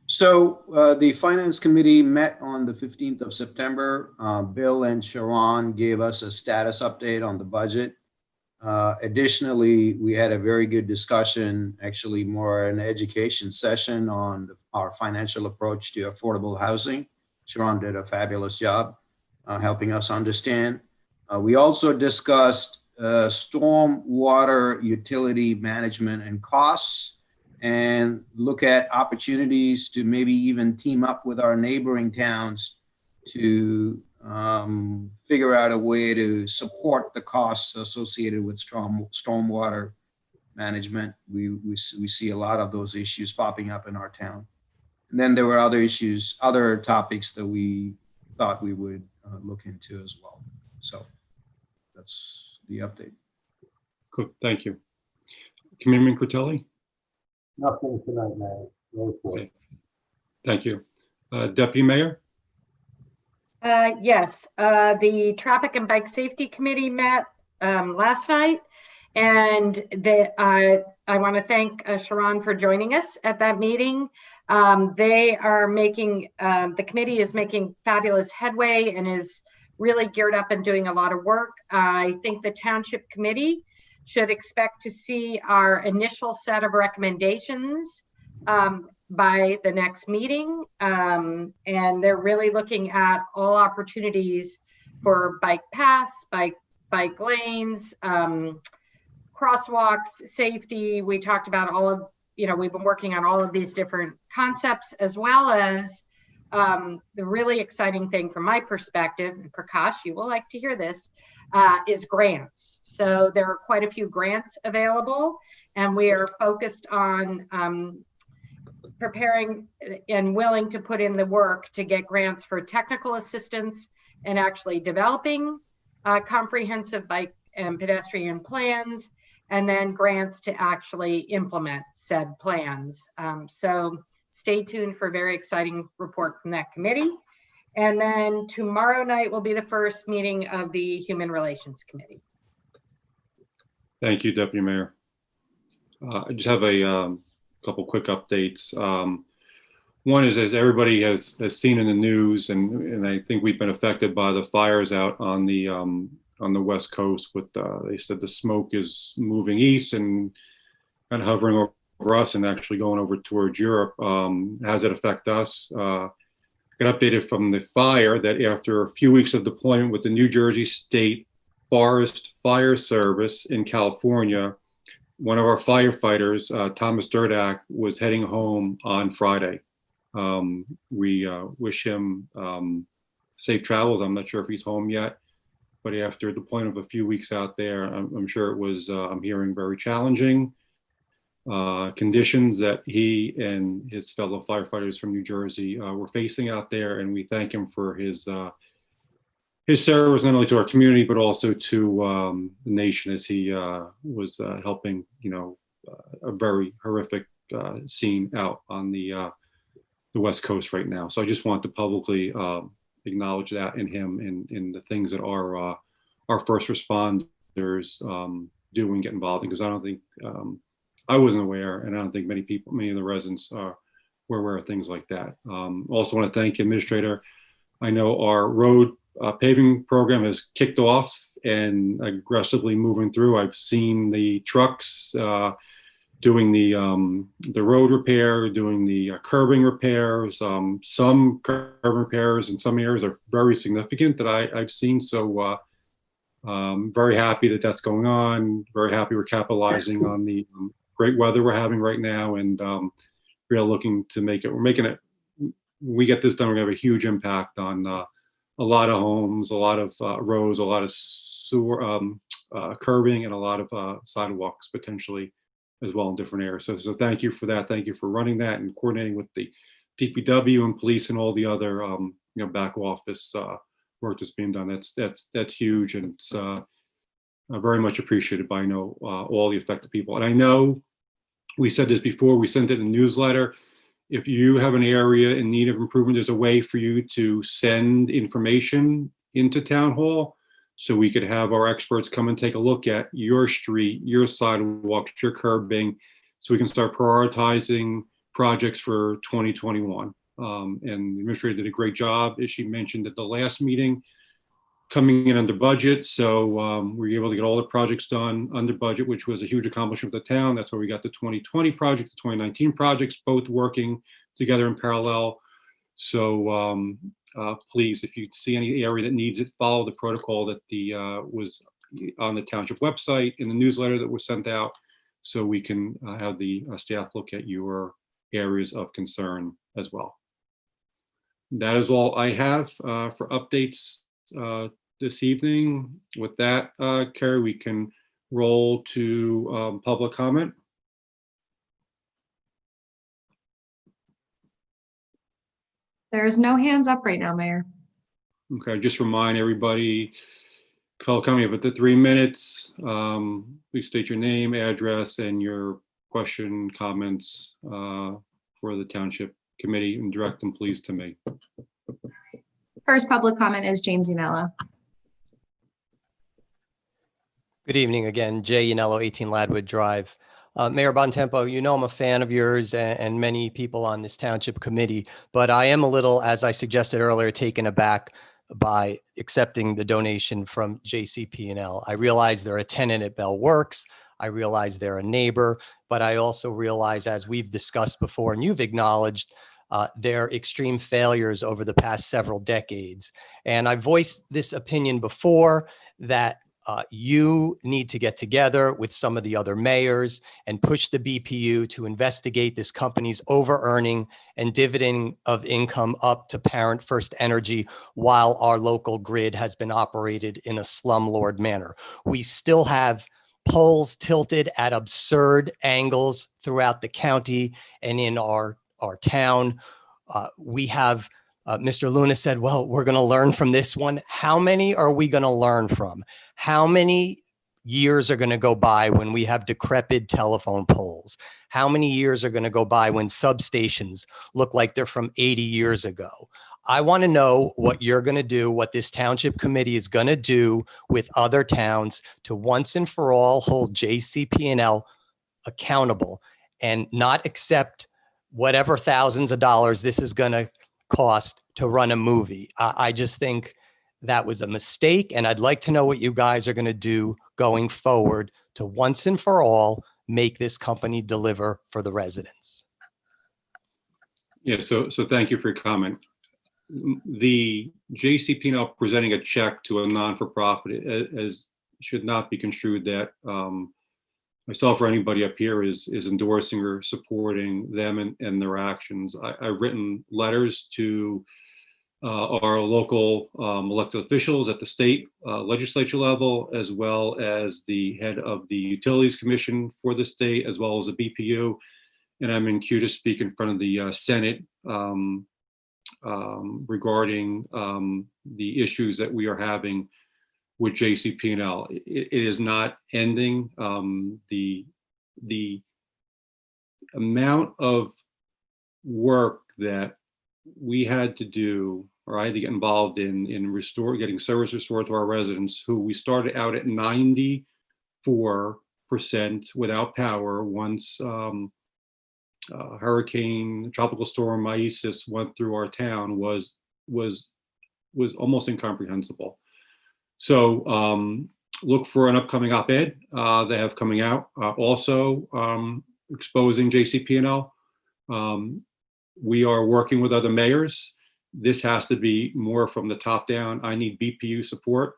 So the Finance Committee met on the 15th of September. Bill and Sharon gave us a status update on the budget. Additionally, we had a very good discussion, actually more an education session on our financial approach to affordable housing. Sharon did a fabulous job helping us understand. We also discussed storm water utility management and costs and look at opportunities to maybe even team up with our neighboring towns to figure out a way to support the costs associated with stormwater management. We see a lot of those issues popping up in our town. And then there were other issues, other topics that we thought we would look into as well. So that's the update. Good, thank you. Commitment Critelli? Nothing tonight, Mayor. No report. Okay. Thank you. Deputy Mayor? Yes, the Traffic and Bike Safety Committee met last night, and I want to thank Sharon for joining us at that meeting. They are making, the committee is making fabulous headway and is really geared up and doing a lot of work. I think the Township Committee should expect to see our initial set of recommendations by the next meeting. And they're really looking at all opportunities for bike paths, bike lanes, crosswalks, safety. We talked about all of, we've been working on all of these different concepts, as well as the really exciting thing from my perspective, and Prakash, you will like to hear this, is grants. So there are quite a few grants available, and we are focused on preparing and willing to put in the work to get grants for technical assistance and actually developing comprehensive bike and pedestrian plans, and then grants to actually implement said plans. So stay tuned for a very exciting report from that committee. And then tomorrow night will be the first meeting of the Human Relations Committee. Thank you, Deputy Mayor. I just have a couple quick updates. One is, as everybody has seen in the news, and I think we've been affected by the fires out on the West Coast. With they said the smoke is moving east and kind of hovering over us and actually going over towards Europe. How does it affect us? Got updated from the fire that after a few weeks of deployment with the New Jersey State Forest Fire Service in California, one of our firefighters, Thomas Durdak, was heading home on Friday. We wish him safe travels. I'm not sure if he's home yet, but after the deployment of a few weeks out there, I'm sure it was, I'm hearing, very challenging conditions that he and his fellow firefighters from New Jersey were facing out there, and we thank him for his service, not only to our community but also to the nation, as he was helping, a very horrific scene out on the West Coast right now. So I just want to publicly acknowledge that in him and the things that our first responders do and get involved in, because I don't think I wasn't aware, and I don't think many of the residents were aware of things like that. Also want to thank Administrator. I know our road paving program has kicked off and aggressively moving through. I've seen the trucks doing the road repair, doing the curbing repairs. Some curb repairs in some areas are very significant that I've seen. So very happy that that's going on. Very happy we're capitalizing on the great weather we're having right now, and really looking to make it. We're making it. We get this done, we're gonna have a huge impact on a lot of homes, a lot of roads, a lot of sewer curbing, and a lot of sidewalks potentially as well in different areas. So thank you for that. Thank you for running that and coordinating with the DPW and police and all the other back office work that's being done. That's huge, and it's very much appreciated by all the affected people. And I know we said this before, we sent it in a newsletter. If you have an area in need of improvement, there's a way for you to send information into Town Hall, so we could have our experts come and take a look at your street, your sidewalks, your curbing, so we can start prioritizing projects for 2021. And the administrator did a great job, as she mentioned at the last meeting, coming in under budget. So we were able to get all the projects done under budget, which was a huge accomplishment for the town. That's where we got the 2020 project, the 2019 projects, both working together in parallel. So please, if you see any area that needs it, follow the protocol that was on the township website, in the newsletter that was sent out. so we can have the staff look at your areas of concern as well. That is all I have for updates this evening. With that, Carrie, we can roll to public comment. There's no hands up right now, Mayor. Okay, just remind everybody, call coming up at the 3 minutes. Please state your name, address, and your question, comments for the Township Committee, and direct them please to me. First public comment is James Yanello. Good evening again, Jay Yanello, 18 Ladwood Drive. Mayor Bontempo, you know I'm a fan of yours and many people on this township committee, but I am a little, as I suggested earlier, taken aback by accepting the donation from JCP&L. I realize they're a tenant at Bell Works. I realize they're a neighbor, but I also realize, as we've discussed before and you've acknowledged, their extreme failures over the past several decades. And I voiced this opinion before that you need to get together with some of the other mayors and push the BPU to investigate this company's over-earning and dividend of income up to parent First Energy while our local grid has been operated in a slumlord manner. We still have poles tilted at absurd angles throughout the county and in our town. We have Mr. Luna said, well, we're going to learn from this one. How many are we going to learn from? How many years are going to go by when we have decrepit telephone poles? How many years are going to go by when substations look like they're from 80 years ago? I want to know what you're going to do, what this township committee is going to do with other towns to once and for all hold JCP&L accountable and not accept whatever thousands of dollars this is going to cost to run a movie. I just think that was a mistake, and I'd like to know what you guys are going to do going forward to once and for all make this company deliver for the residents. Yeah, so thank you for your comment. The JCP&L presenting a check to a non-for-profit as should not be construed that myself or anybody up here is endorsing or supporting them and their actions. I've written letters to our local elected officials at the state legislature level, as well as the head of the Utilities Commission for the state, as well as the BPU. And I'm in queue to speak in front of the Senate regarding the issues that we are having with JCP&L. It is not ending. The amount of work that we had to do, or I had to get involved in getting service restored to our residents, who we started out at 94% without power once Hurricane Tropical Storm Isis went through our town, was almost incomprehensible. So look for an upcoming op-ed they have coming out, also exposing JCP&L. We are working with other mayors. This has to be more from the top down. I need BPU support.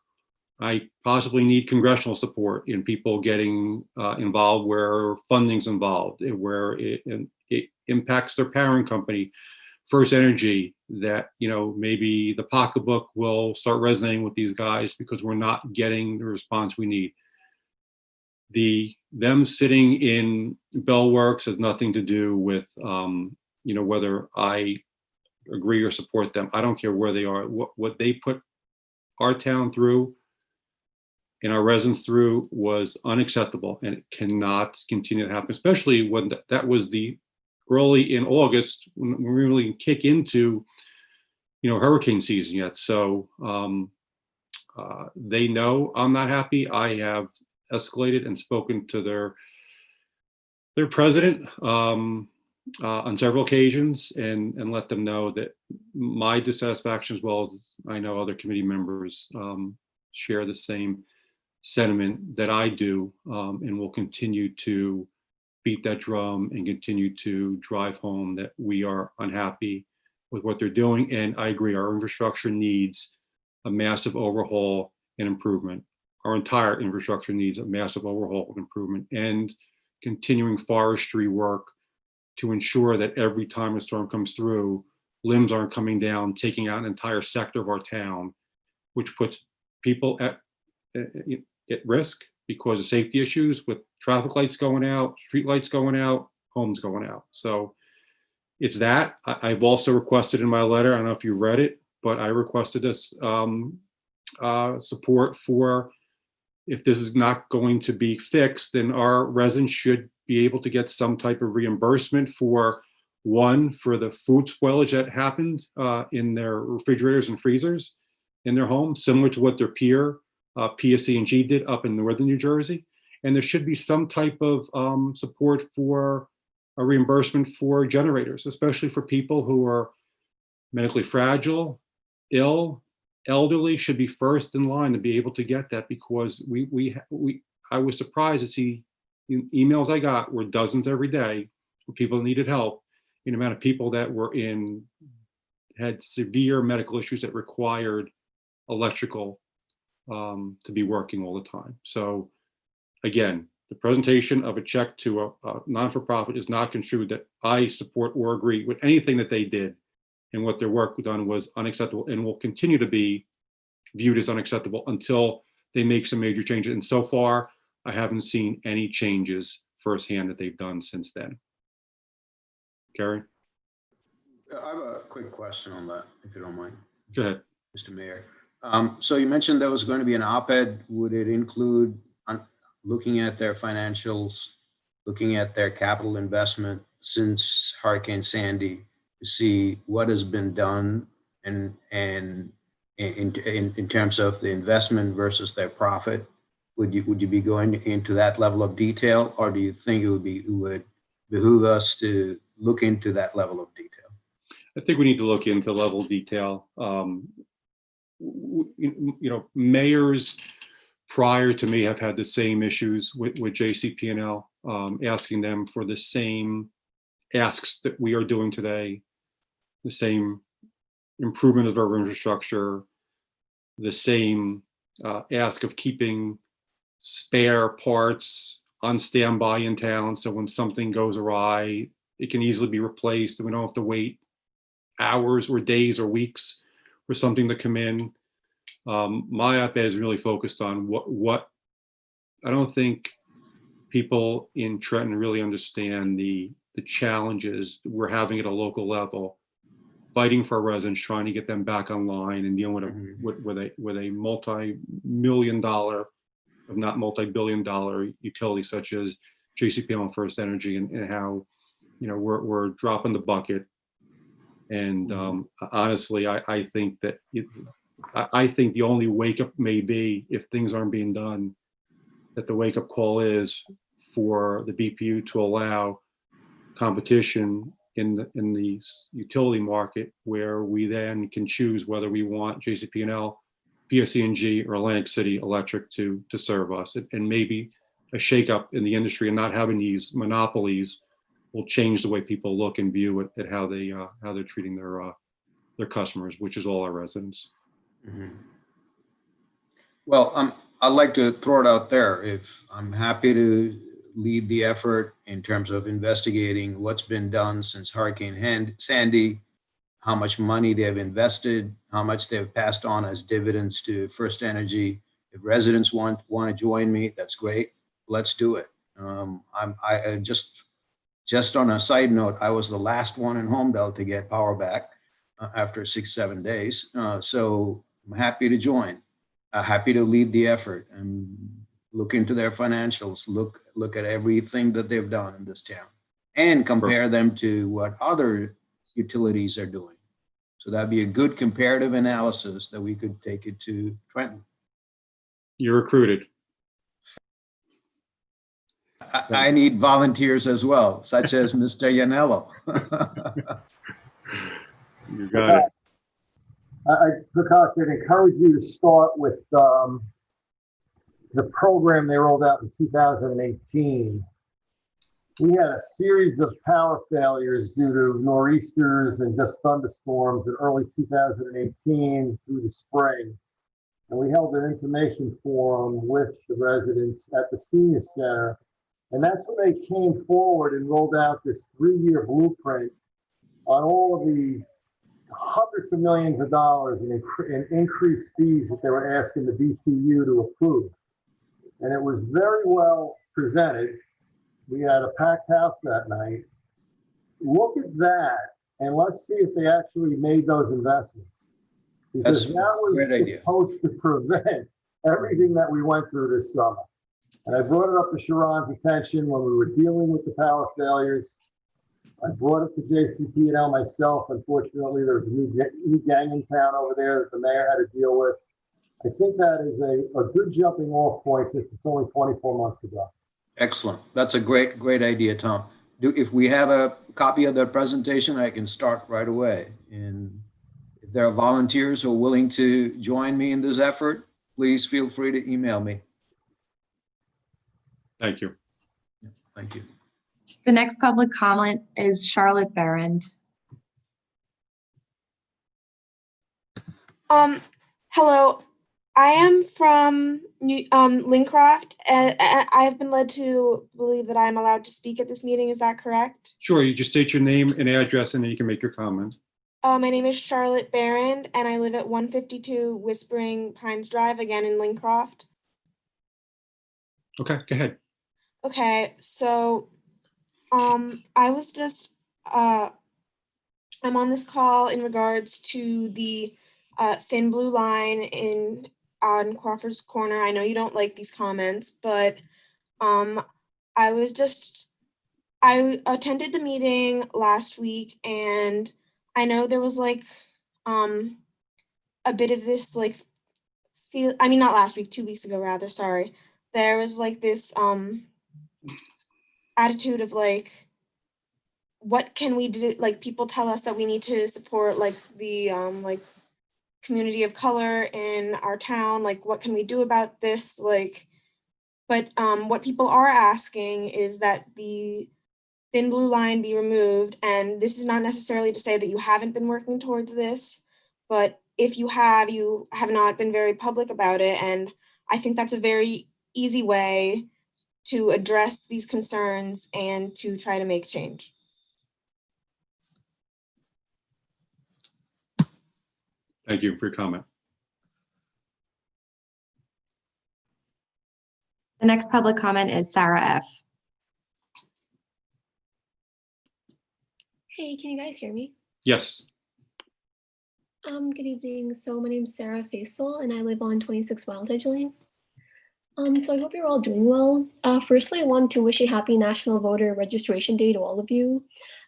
I possibly need congressional support in people getting involved where funding's involved, where it impacts their parent company, First Energy, that, you know, maybe the pocketbook will start resonating with these guys because we're not getting the response we need. Them sitting in Bell Works has nothing to do with, you know, whether I agree or support them. I don't care where they are. What they put our town through and our residents through was unacceptable, and it cannot continue to happen, especially when that was the early in August, when we really kick into, you know, hurricane season yet. So they know I'm not happy. I have escalated and spoken to their president on several occasions and let them know that my dissatisfaction, as well as I know other committee members share the same sentiment that I do, and will continue to beat that drum and continue to drive home that we are unhappy with what they're doing. And I agree, our infrastructure needs a massive overhaul and improvement. Our entire infrastructure needs a massive overhaul and improvement. And continuing forestry work to ensure that every time a storm comes through, limbs aren't coming down, taking out an entire sector of our town, which puts people at risk because of safety issues with traffic lights going out, street lights going out, homes going out. So it's that. I've also requested in my letter, I don't know if you read it, but I requested this support for, if this is not going to be fixed, then our residents should be able to get some type of reimbursement for, one, for the food spoilage that happened in their refrigerators and freezers in their homes, similar to what their peer PSE&G did up in northern New Jersey. And there should be some type of support for a reimbursement for generators, especially for people who are medically fragile, ill, elderly, should be first in line to be able to get that, because I was surprised to see emails I got were dozens every day where people needed help, in the amount of people that had severe medical issues that required electrical to be working all the time. So again, the presentation of a check to a non-for-profit is not construed that I support or agree with anything that they did, and what their work done was unacceptable and will continue to be viewed as unacceptable until they make some major changes. And so far, I haven't seen any changes firsthand that they've done since then. Gary? I have a quick question on that, if you don't mind. Go ahead. Mr. Mayor. So you mentioned there was going to be an op-ed. Would it include looking at their financials, looking at their capital investment since Hurricane Sandy, to see what has been done and in terms of the investment versus their profit? Would you be going into that level of detail, or do you think it would behoove us to look into that level of detail? I think we need to look into level of detail. Mayors prior to me have had the same issues with JCP&L, asking them for the same asks that we are doing today, the same improvement of our infrastructure, the same ask of keeping spare parts on standby in town, so when something goes awry, it can easily be replaced and we don't have to wait hours or days or weeks for something to come in. My op-ed is really focused on what I don't think people in Trenton really understand the challenges we're having at a local level, fighting for our residents, trying to get them back online and dealing with a multi-million dollar, if not multi-billion dollar utility such as JCPL and First Energy, and how we're dropping the bucket. And honestly, I think that I think the only wake up may be, if things aren't being done, that the wake up call is for the BPU to allow competition in the utility market, where we then can choose whether we want JCP&L, PSE&G, or Atlantic City Electric to serve us. And maybe a shakeup in the industry and not having these monopolies will change the way people look and view at how they're treating their customers, which is all our residents. Mm-hmm. Well, I'd like to throw it out there. If I'm happy to lead the effort in terms of investigating what's been done since Hurricane Sandy, how much money they've invested, how much they've passed on as dividends to First Energy. If residents want to join me, that's great. Let's do it. I just on a side note, I was the last one in Holmdel to get power back after 6-7 days. So I'm happy to join. Happy to lead the effort and look into their financials, look at everything that they've done in this town and compare them to what other utilities are doing. So that'd be a good comparative analysis that we could take it to Trenton. You're recruited. I need volunteers as well, such as Mr. Yanello. You got it. Prakash, I'd encourage you to start with the program they rolled out in 2018. We had a series of power failures due to nor'easters and just thunderstorms in early 2018 through the spring. And we held an information forum with the residents at the senior center And that's when they came forward and rolled out this 3-year blueprint on all of the hundreds of millions of dollars in increased fees that they were asking the BTU to approve. And it was very well presented. We had a packed house that night. Look at that, and let's see if they actually made those investments. Because That's that was a great idea. supposed to prevent everything that we went through this summer. And I brought it up to Sharon's attention when we were dealing with the power failures. I brought it to JCP&L myself. Unfortunately, there's a new gang in town over there that the mayor had to deal with. I think that is a good jumping off point since it's only 24 months ago. Excellent. That's a great idea, Tom. If we have a copy of that presentation, I can start right away. And if there are volunteers who are willing to join me in this effort, please feel free to email me. Thank you. Thank you. The next public comment is Charlotte Berend. Hello. I am from Lincroft, and I've been led to believe that I'm allowed to speak at this meeting. Is that correct? Sure, you just state your name and address, and then you can make your comment. My name is Charlotte Berend, and I live at 152 Whispering Pines Drive, again in Lincroft. Okay, go ahead. Okay, so I was just I'm on this call in regards to the thin blue line on Crawford's Corner. I know you don't like these comments, but I attended the meeting last week, and I know there was like a bit of this like not last week, 2 weeks ago rather, sorry. There was like this attitude of like, what can we do? Like, people tell us that we need to support like the like community of color in our town. Like, what can we do about this? Like, but what people are asking is that the thin blue line be removed. And this is not necessarily to say that you haven't been working towards this, but if you have not been very public about it. And I think that's a very easy way to address these concerns and to try to make change. Thank you for your comment. The next public comment is Sarah F. Hey, can you guys hear me? Yes. Good evening. So my name's Sarah Faisal, and I live on 26 Wild Edge Lane. So I hope you're all doing well. Firstly, I want to wish a happy National Voter Registration Day to all of you.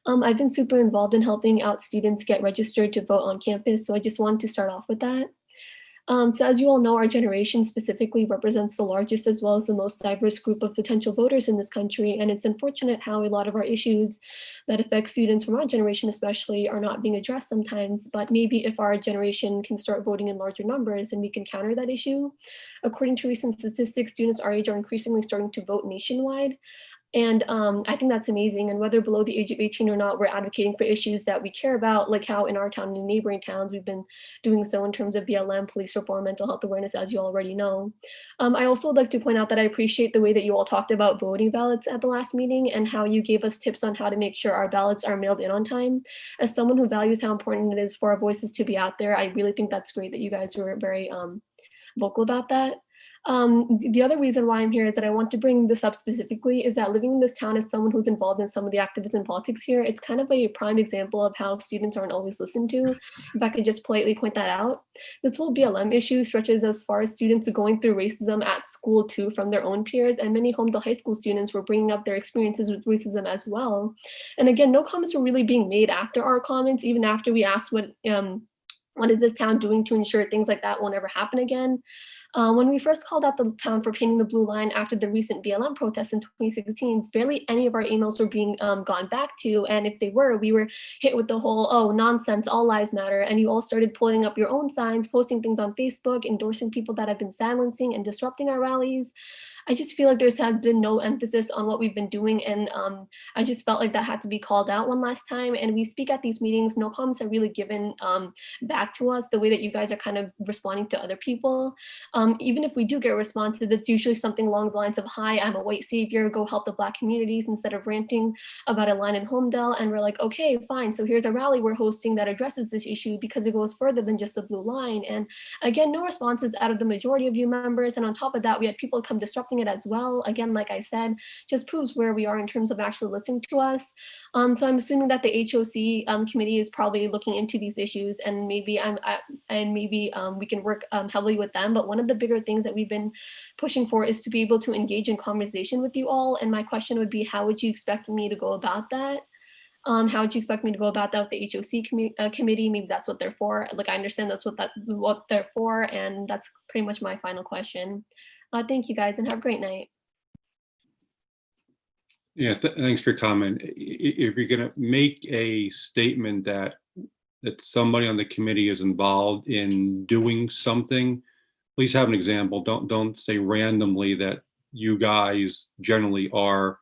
I've been super involved in helping out students get registered to vote on campus, so I just wanted to start off with that. So as you all know, our generation specifically represents the largest as well as the most diverse group of potential voters in this country. And it's unfortunate how a lot of our issues that affect students from our generation especially are not being addressed sometimes. But maybe if our generation can start voting in larger numbers, then we can counter that issue. According to recent statistics, students our age are increasingly starting to vote nationwide. And I think that's amazing. And whether below the age of 18 or not, we're advocating for issues that we care about, like how in our town and in neighboring towns, we've been doing so in terms of BLM, police reform, mental health awareness, as you already know. I also would like to point out that I appreciate the way that you all talked about voting ballots at the last meeting and how you gave us tips on how to make sure our ballots are mailed in on time. As someone who values how important it is for our voices to be out there, I really think that's great that you guys were very vocal about that. The other reason why I'm here is that I want to bring this up specifically is that living in this town as someone who's involved in some of the activism politics here, it's kind of a prime example of how students aren't always listened to. If I could just politely point that out. This whole BLM issue stretches as far as students going through racism at school too from their own peers, and many Holmdel High School students were bringing up their experiences with racism as well. And again, no comments were really being made after our comments, even after we asked what is this town doing to ensure things like that won't ever happen again. When we first called out the town for painting the blue line after the recent BLM protests in 2016, barely any of our emails were being gone back to. And if they were, we were hit with the whole, oh, nonsense, all lives matter. And you all started pulling up your own signs, posting things on Facebook, endorsing people that have been silencing and disrupting our rallies. I just feel like there's had been no emphasis on what we've been doing. And I just felt like that had to be called out one last time. And we speak at these meetings, no comments are really given back back to us the way that you guys are kind of responding to other people. Even if we do get responses, it's usually something along the lines of, hi, I'm a white savior, go help the Black communities, instead of ranting about a line in Holmdel. And we're like, okay, fine. So here's a rally we're hosting that addresses this issue because it goes further than just a blue line. And again, no responses out of the majority of you members. And on top of that, we had people come disrupting it as well. Again, like I said, just proves where we are in terms of actually listening to us. So I'm assuming that the HOC committee is probably looking into these issues, and maybe we can work heavily with them. But one of the bigger things that we've been pushing for is to be able to engage in conversation with you all. And my question would be, how would you expect me to go about that? How would you expect me to go about that with the HOC committee? Maybe that's what they're for. Like, I understand that's what they're for, and that's pretty much my final question. Thank you guys, and have a great night. Yeah, thanks for your comment. If you're going to make a statement that somebody on the committee is involved in doing something, please have an example. Don't say randomly that you guys generally are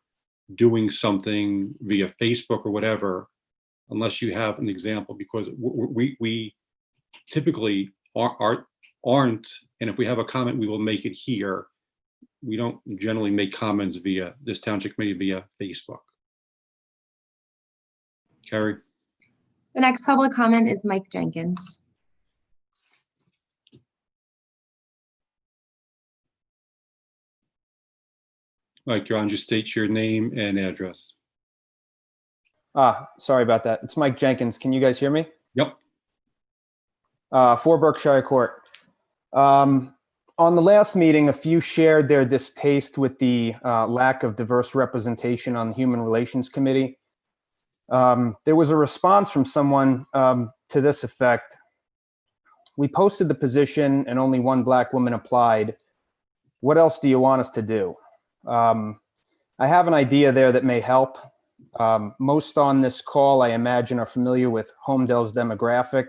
doing something via Facebook or whatever, unless you have an example, because we typically aren't, and if we have a comment, we will make it here. We don't generally make comments via this township committee via Facebook. Carrie? The next public comment is Mike Jenkins. Mike, you're on, just state your name and address. Sorry about that. It's Mike Jenkins. Can you guys hear me? Yep. 4 Berkshire Court. On the last meeting, a few shared their distaste with the lack of diverse representation on the Human Relations Committee. There was a response from someone to this effect. We posted the position and only one Black woman applied. What else do you want us to do? I have an idea there that may help. Most on this call, I imagine, are familiar with Holmdel's demographic.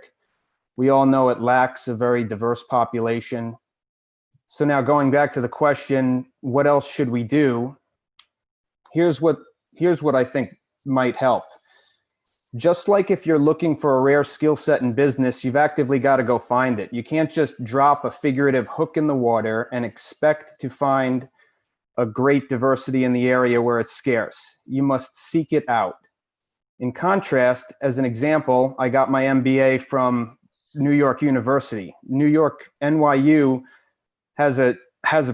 We all know it lacks a very diverse population. So now going back to the question, what else should we do? Here's what I think might help. Just like if you're looking for a rare skill set in business, you've actively got to go find it. You can't just drop a figurative hook in the water and expect to find a great diversity in the area where it's scarce. You must seek it out. In contrast, as an example, I got my MBA from New York University. NYU has a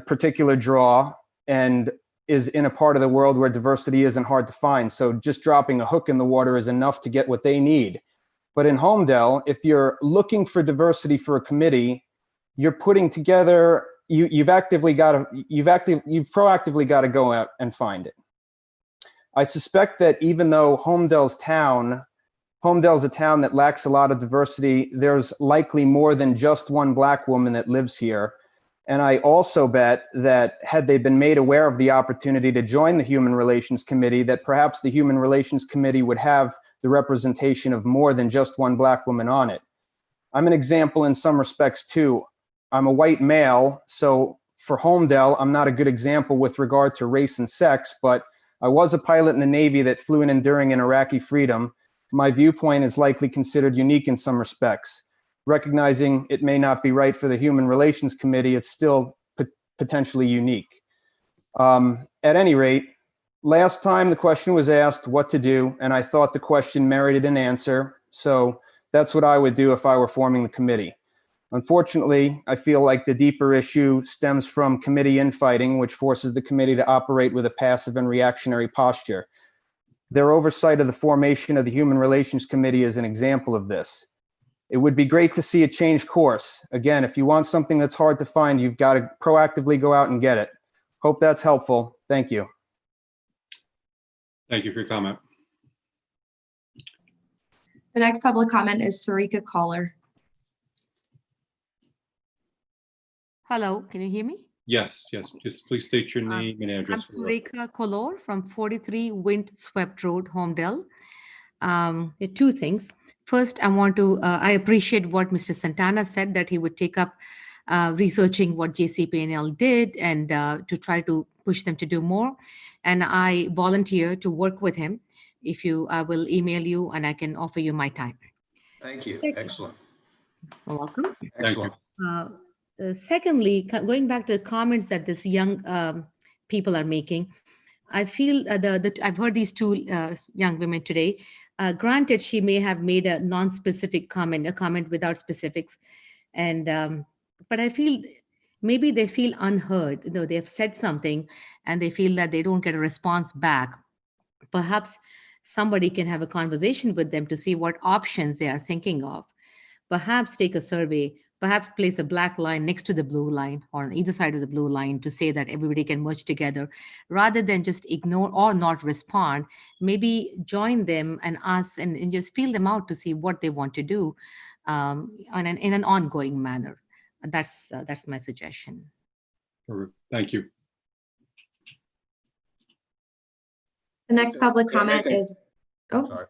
particular draw and is in a part of the world where diversity isn't hard to find. So just dropping a hook in the water is enough to get what they need. But in Holmdel, if you're looking for diversity for a committee, you're putting together, you've proactively got to go out and find it. I suspect that even though Holmdel's a town that lacks a lot of diversity, there's likely more than just one Black woman that lives here. And I also bet that had they been made aware of the opportunity to join the Human Relations Committee, that perhaps the Human Relations Committee would have the representation of more than just one Black woman on it. I'm an example in some respects too. I'm a white male, so for Holmdel, I'm not a good example with regard to race and sex, but I was a pilot in the Navy that flew an Enduring in Iraqi freedom. My viewpoint is likely considered unique in some respects. Recognizing it may not be right for the Human Relations Committee, it's still potentially unique. At any rate, last time the question was asked what to do, and I thought the question merited an answer, so that's what I would do if I were forming the committee. Unfortunately, I feel like the deeper issue stems from committee infighting, which forces the committee to operate with a passive and reactionary posture. Their oversight of the formation of the Human Relations Committee is an example of this. It would be great to see a change course. Again, if you want something that's hard to find, you've got to proactively go out and get it. Hope that's helpful. Thank you. Thank you for your comment. The next public comment is Sarika Caller. Hello, can you hear me? Yes. Just please state your name and I'm address. Sureka Kolor from 43 Windswept Road, Holmdel. There are two things. First, I appreciate what Mr. Santana said, that he would take up researching what JCPNL did and to try to push them to do more. And I volunteer to work with him. If you, I will email you and I can offer you my time. Thank you. Excellent. Welcome. Excellent. Secondly, going back to the comments that this young people are making, I feel I've heard these two young women today. Granted, she may have made a non-specific comment, a comment without specifics, and but I feel maybe they feel unheard. You know, they have said something, and they feel that they don't get a response back. Perhaps somebody can have a conversation with them to see what options they are thinking of. Perhaps take a survey, perhaps place a black line next to the blue line or on either side of the blue line to say that everybody can merge together rather than just ignore or not respond. Maybe join them and ask and just feel them out to see what they want to do in an ongoing manner. That's my suggestion. Thank you. The next public comment is, oh, Sorry.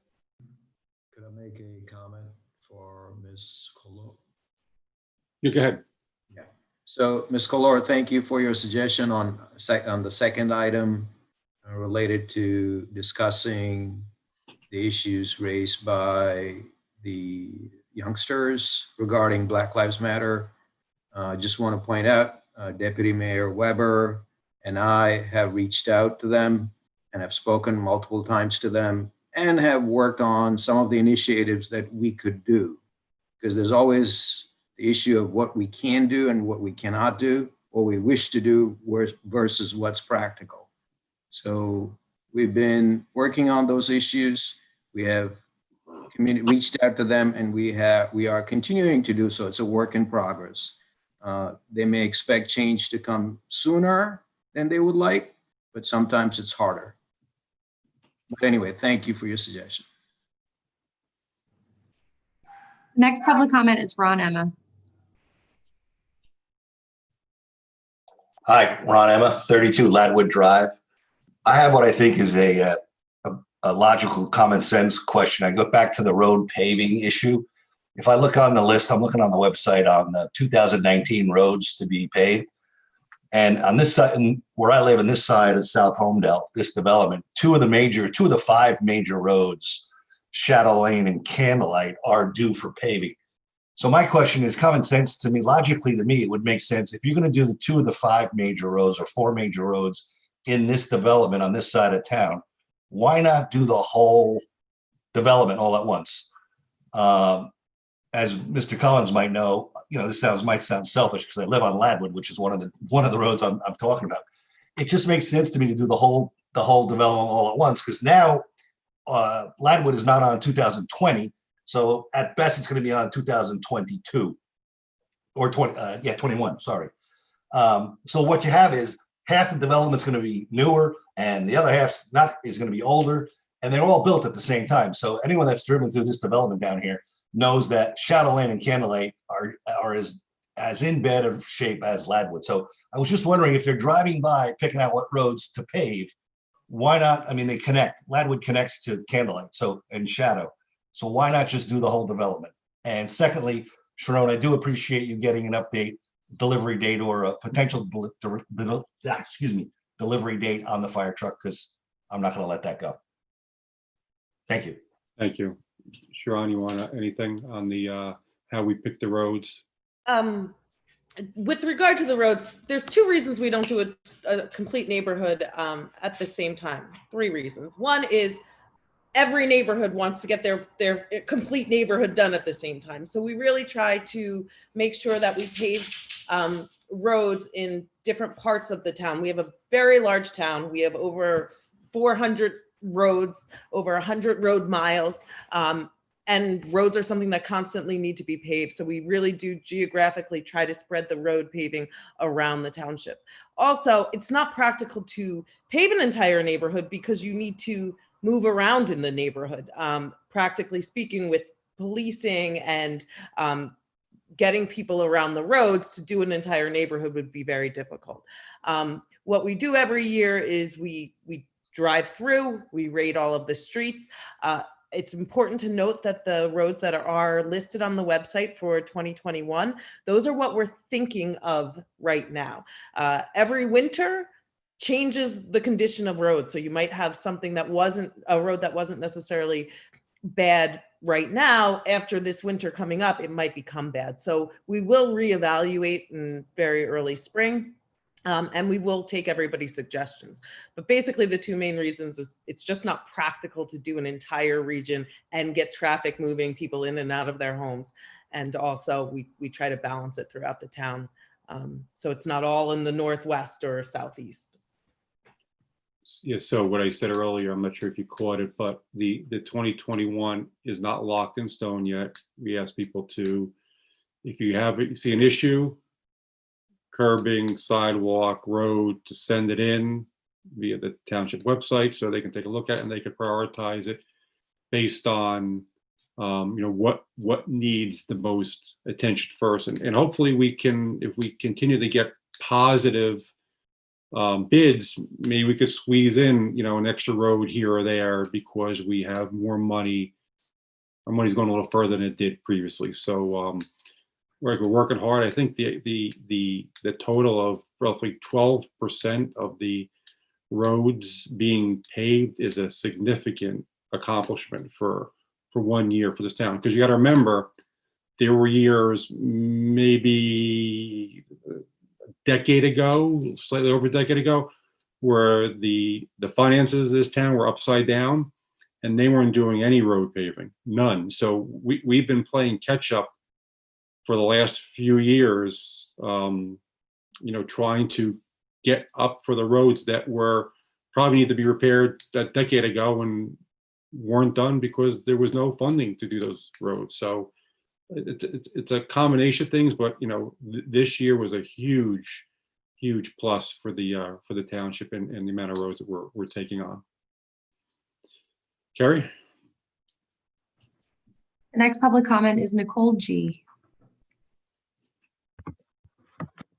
Could I make a comment for Ms. Color? You go ahead. Yeah. So, Ms. Color, thank you for your suggestion on the second item related to discussing the issues raised by the youngsters regarding Black Lives Matter. I just want to point out Deputy Mayor Weber and I have reached out to them and have spoken multiple times to them and have worked on some of the initiatives that we could do. Because there's always the issue of what we can do and what we cannot do, or we wish to do versus what's practical. So we've been working on those issues. We have reached out to them and we are continuing to do so. It's a work in progress. They may expect change to come sooner than they would like, but sometimes it's harder. But anyway, thank you for your suggestion. next public comment is Ron Emma. Hi, Ron Emma, 32 Ladwood Drive. I have what I think is a logical common sense question. I go back to the road paving issue. If I look on the list, I'm looking on the website on the 2019 roads to be paved. And on this side, where I live in this side of South Holmdel, this development, two of the five major roads, Shadow Lane and Candlelight, are due for paving. So my question is, common sense to me, logically to me, it would make sense if you're going to do the two of the five major roads or four major roads in this development on this side of town, why not do the whole development all at once? As Mr. Collins might know, this might sound selfish because I live on Ladwood, which is one of the roads I'm talking about. It just makes sense to me to do the whole development all at once, because now Ladwood is not on 2020, so at best it's going to be on 2022 or 21. Sorry. So what you have is half the development's going to be newer, and the other half is going to be older, and they're all built at the same time. So anyone that's driven through this development down here knows that Shadow Lane and Candlelight are as in bad of shape as Ladwood. So I was just wondering, if they're driving by picking out what roads to pave, why not? I mean, they connect. Ladwood connects to Candlelight and Shadow. So why not just do the whole development? And secondly, Sharon, I do appreciate you getting an update, delivery date, or a potential delivery date on the fire truck, because I'm not going to let that go. Thank you. Thank you. Sharon, you want anything on the how we pick the roads? With regard to the roads, there's two reasons we don't do a complete neighborhood at the same time. Three reasons. One is every neighborhood wants to get their complete neighborhood done at the same time. So we really try to make sure that we pave roads in different parts of the town. We have a very large town. We have over 400 roads, over 100 road miles. And roads are something that constantly need to be paved. So we really do geographically try to spread the road paving around the township. Also, it's not practical to pave an entire neighborhood because you need to move around in the neighborhood. Practically speaking, with policing and getting people around the roads, to do an entire neighborhood would be very difficult. What we do every year is we drive through, we rate all of the streets. It's important to note that the roads that are listed on the website for 2021, those are what we're thinking of right now. Every winter changes the condition of roads. So you might have something that wasn't a road that wasn't necessarily bad right now. After this winter coming up, it might become bad. So we will reevaluate in very early spring. And we will take everybody's suggestions. But basically the two main reasons is it's just not practical to do an entire region and get traffic moving, people in and out of their homes. And also we try to balance it throughout the town. So it's not all in the northwest or southeast. Yeah, so what I said earlier, I'm not sure if you caught it, but the 2021 is not locked in stone yet. We ask people to, if you see an issue, curbing, sidewalk, road, to send it in via the township website so they can take a look at it and they can prioritize it based on what needs the most attention first. And hopefully we can, if we continue to get positive bids, maybe we could squeeze in, an extra road here or there because we have more money. Our money's going a little further than it did previously. So we're working hard. I think the total of roughly 12% of the roads being paved is a significant accomplishment for 1 year for this town. Because you got to remember, there were years, maybe a decade ago, slightly over a decade ago, where the finances of this town were upside down and they weren't doing any road paving, none. So we've been playing catch up for the last few years, trying to get up for the roads that were probably need to be repaired a decade ago and weren't done because there was no funding to do those roads. So it's a combination of things, but this year was a huge plus for the township and the amount of roads that we're taking on. Carrie? The next public comment is Nicole G.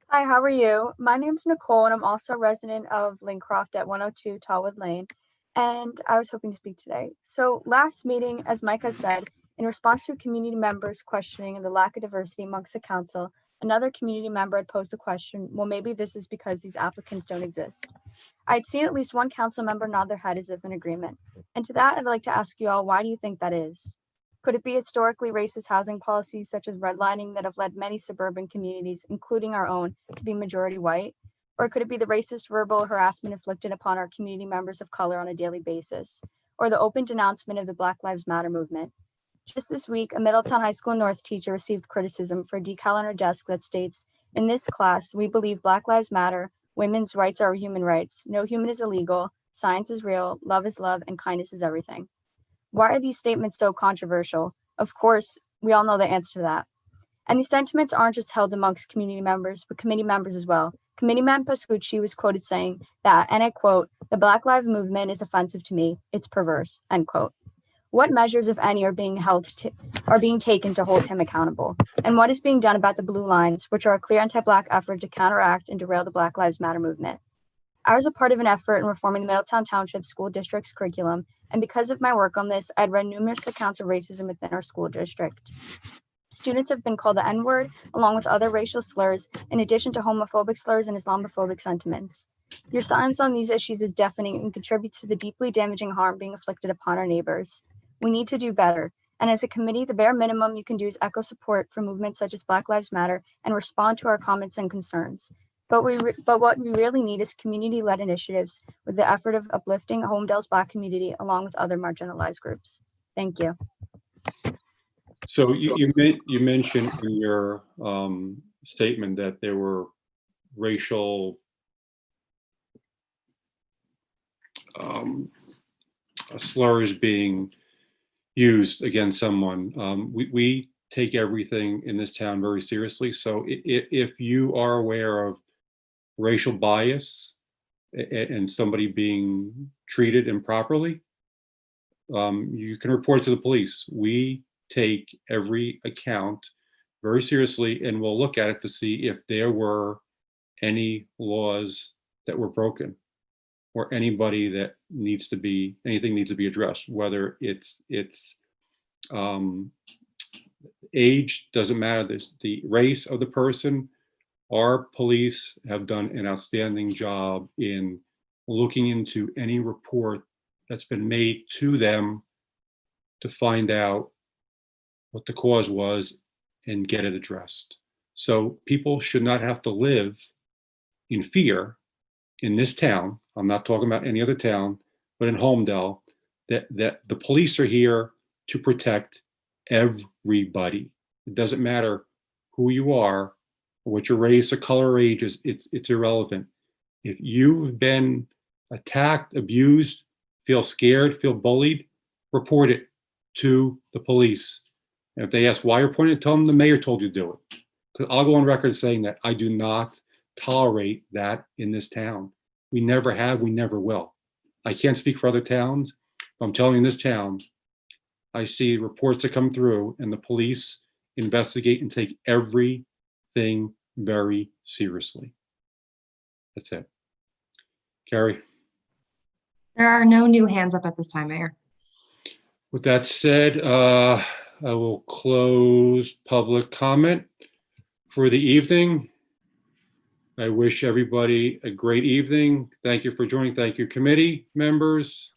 Hi, how are you? My name's Nicole, and I'm also a resident of Lincroft at 102 Tallwood Lane, and I was hoping to speak today. So last meeting, as Micah said, in response to community members questioning the lack of diversity amongst the council, another community member had posed the question, well, maybe this is because these applicants don't exist. I'd seen at least one council member nod their head as if in agreement. And to that, I'd like to ask you all, why do you think that is? Could it be historically racist housing policies such as redlining that have led many suburban communities, including our own, to be majority white? Or could it be the racist verbal harassment inflicted upon our community members of color on a daily basis? Or the open denouncement of the Black Lives Matter movement? Just this week, a Middletown High School North teacher received criticism for a decal on her desk that states, "In this class, we believe Black Lives Matter, women's rights are human rights, no human is illegal, science is real, love is love, and kindness is everything." Why are these statements so controversial? Of course, we all know the answer to that. And these sentiments aren't just held amongst community members, but committee members as well. Committeeman Pascucci was quoted saying that, and I quote, "The Black Lives Movement is offensive to me. It's perverse," end quote. What measures, if any, are being taken to hold him accountable? And what is being done about the blue lines, which are a clear anti-Black effort to counteract and derail the Black Lives Matter movement? I was a part of an effort in reforming the Middletown Township School District's curriculum, and because of my work on this, I'd read numerous accounts of racism within our school district. Students have been called the N-word, along with other racial slurs, in addition to homophobic slurs and Islamophobic sentiments. Your silence on these issues is deafening and contributes to the deeply damaging harm being inflicted upon our neighbors. We need to do better, and as a committee, the bare minimum you can do is echo support for movements such as Black Lives Matter and respond to our comments and concerns. But what we really need is community-led initiatives with the effort of uplifting Holmdel's Black community along with other marginalized groups. Thank you. So you mentioned in your statement that there were racial slurs being used against someone. We take everything in this town very seriously. So if you are aware of racial bias and somebody being treated improperly, you can report it to the police. We take every account very seriously and we'll look at it to see if there were any laws that were broken or anybody that anything needs to be addressed, whether it's age, doesn't matter, the race of the person. Our police have done an outstanding job in looking into any report that's been made to them to find out what the cause was and get it addressed. So people should not have to live in fear in this town. I'm not talking about any other town, but in Holmdel, that the police are here to protect everybody. It doesn't matter who you are or what your race or color or age is. It's irrelevant. If you've been attacked, abused, feel scared, feel bullied, report it to the police. And if they ask why you're reporting it, tell them the mayor told you to do it. Because I'll go on record saying that I do not tolerate that in this town. We never have, we never will. I can't speak for other towns, but I'm telling you, in this town, I see reports that come through and the police investigate and take everything very seriously. That's it. Carrie? There are no new hands up at this time, Mayor. With that said, I will close public comment for the evening. I wish everybody a great evening. Thank you for joining. Thank you, committee members,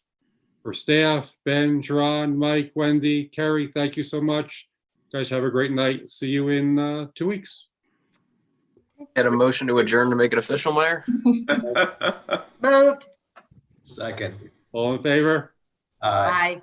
for staff, Ben, Sharon, Mike, Wendy, Carrie, thank you so much. You guys have a great night. See you in 2 weeks. Get a motion to adjourn to make it official, Mayor? Moved. Second. All in favor? Aye.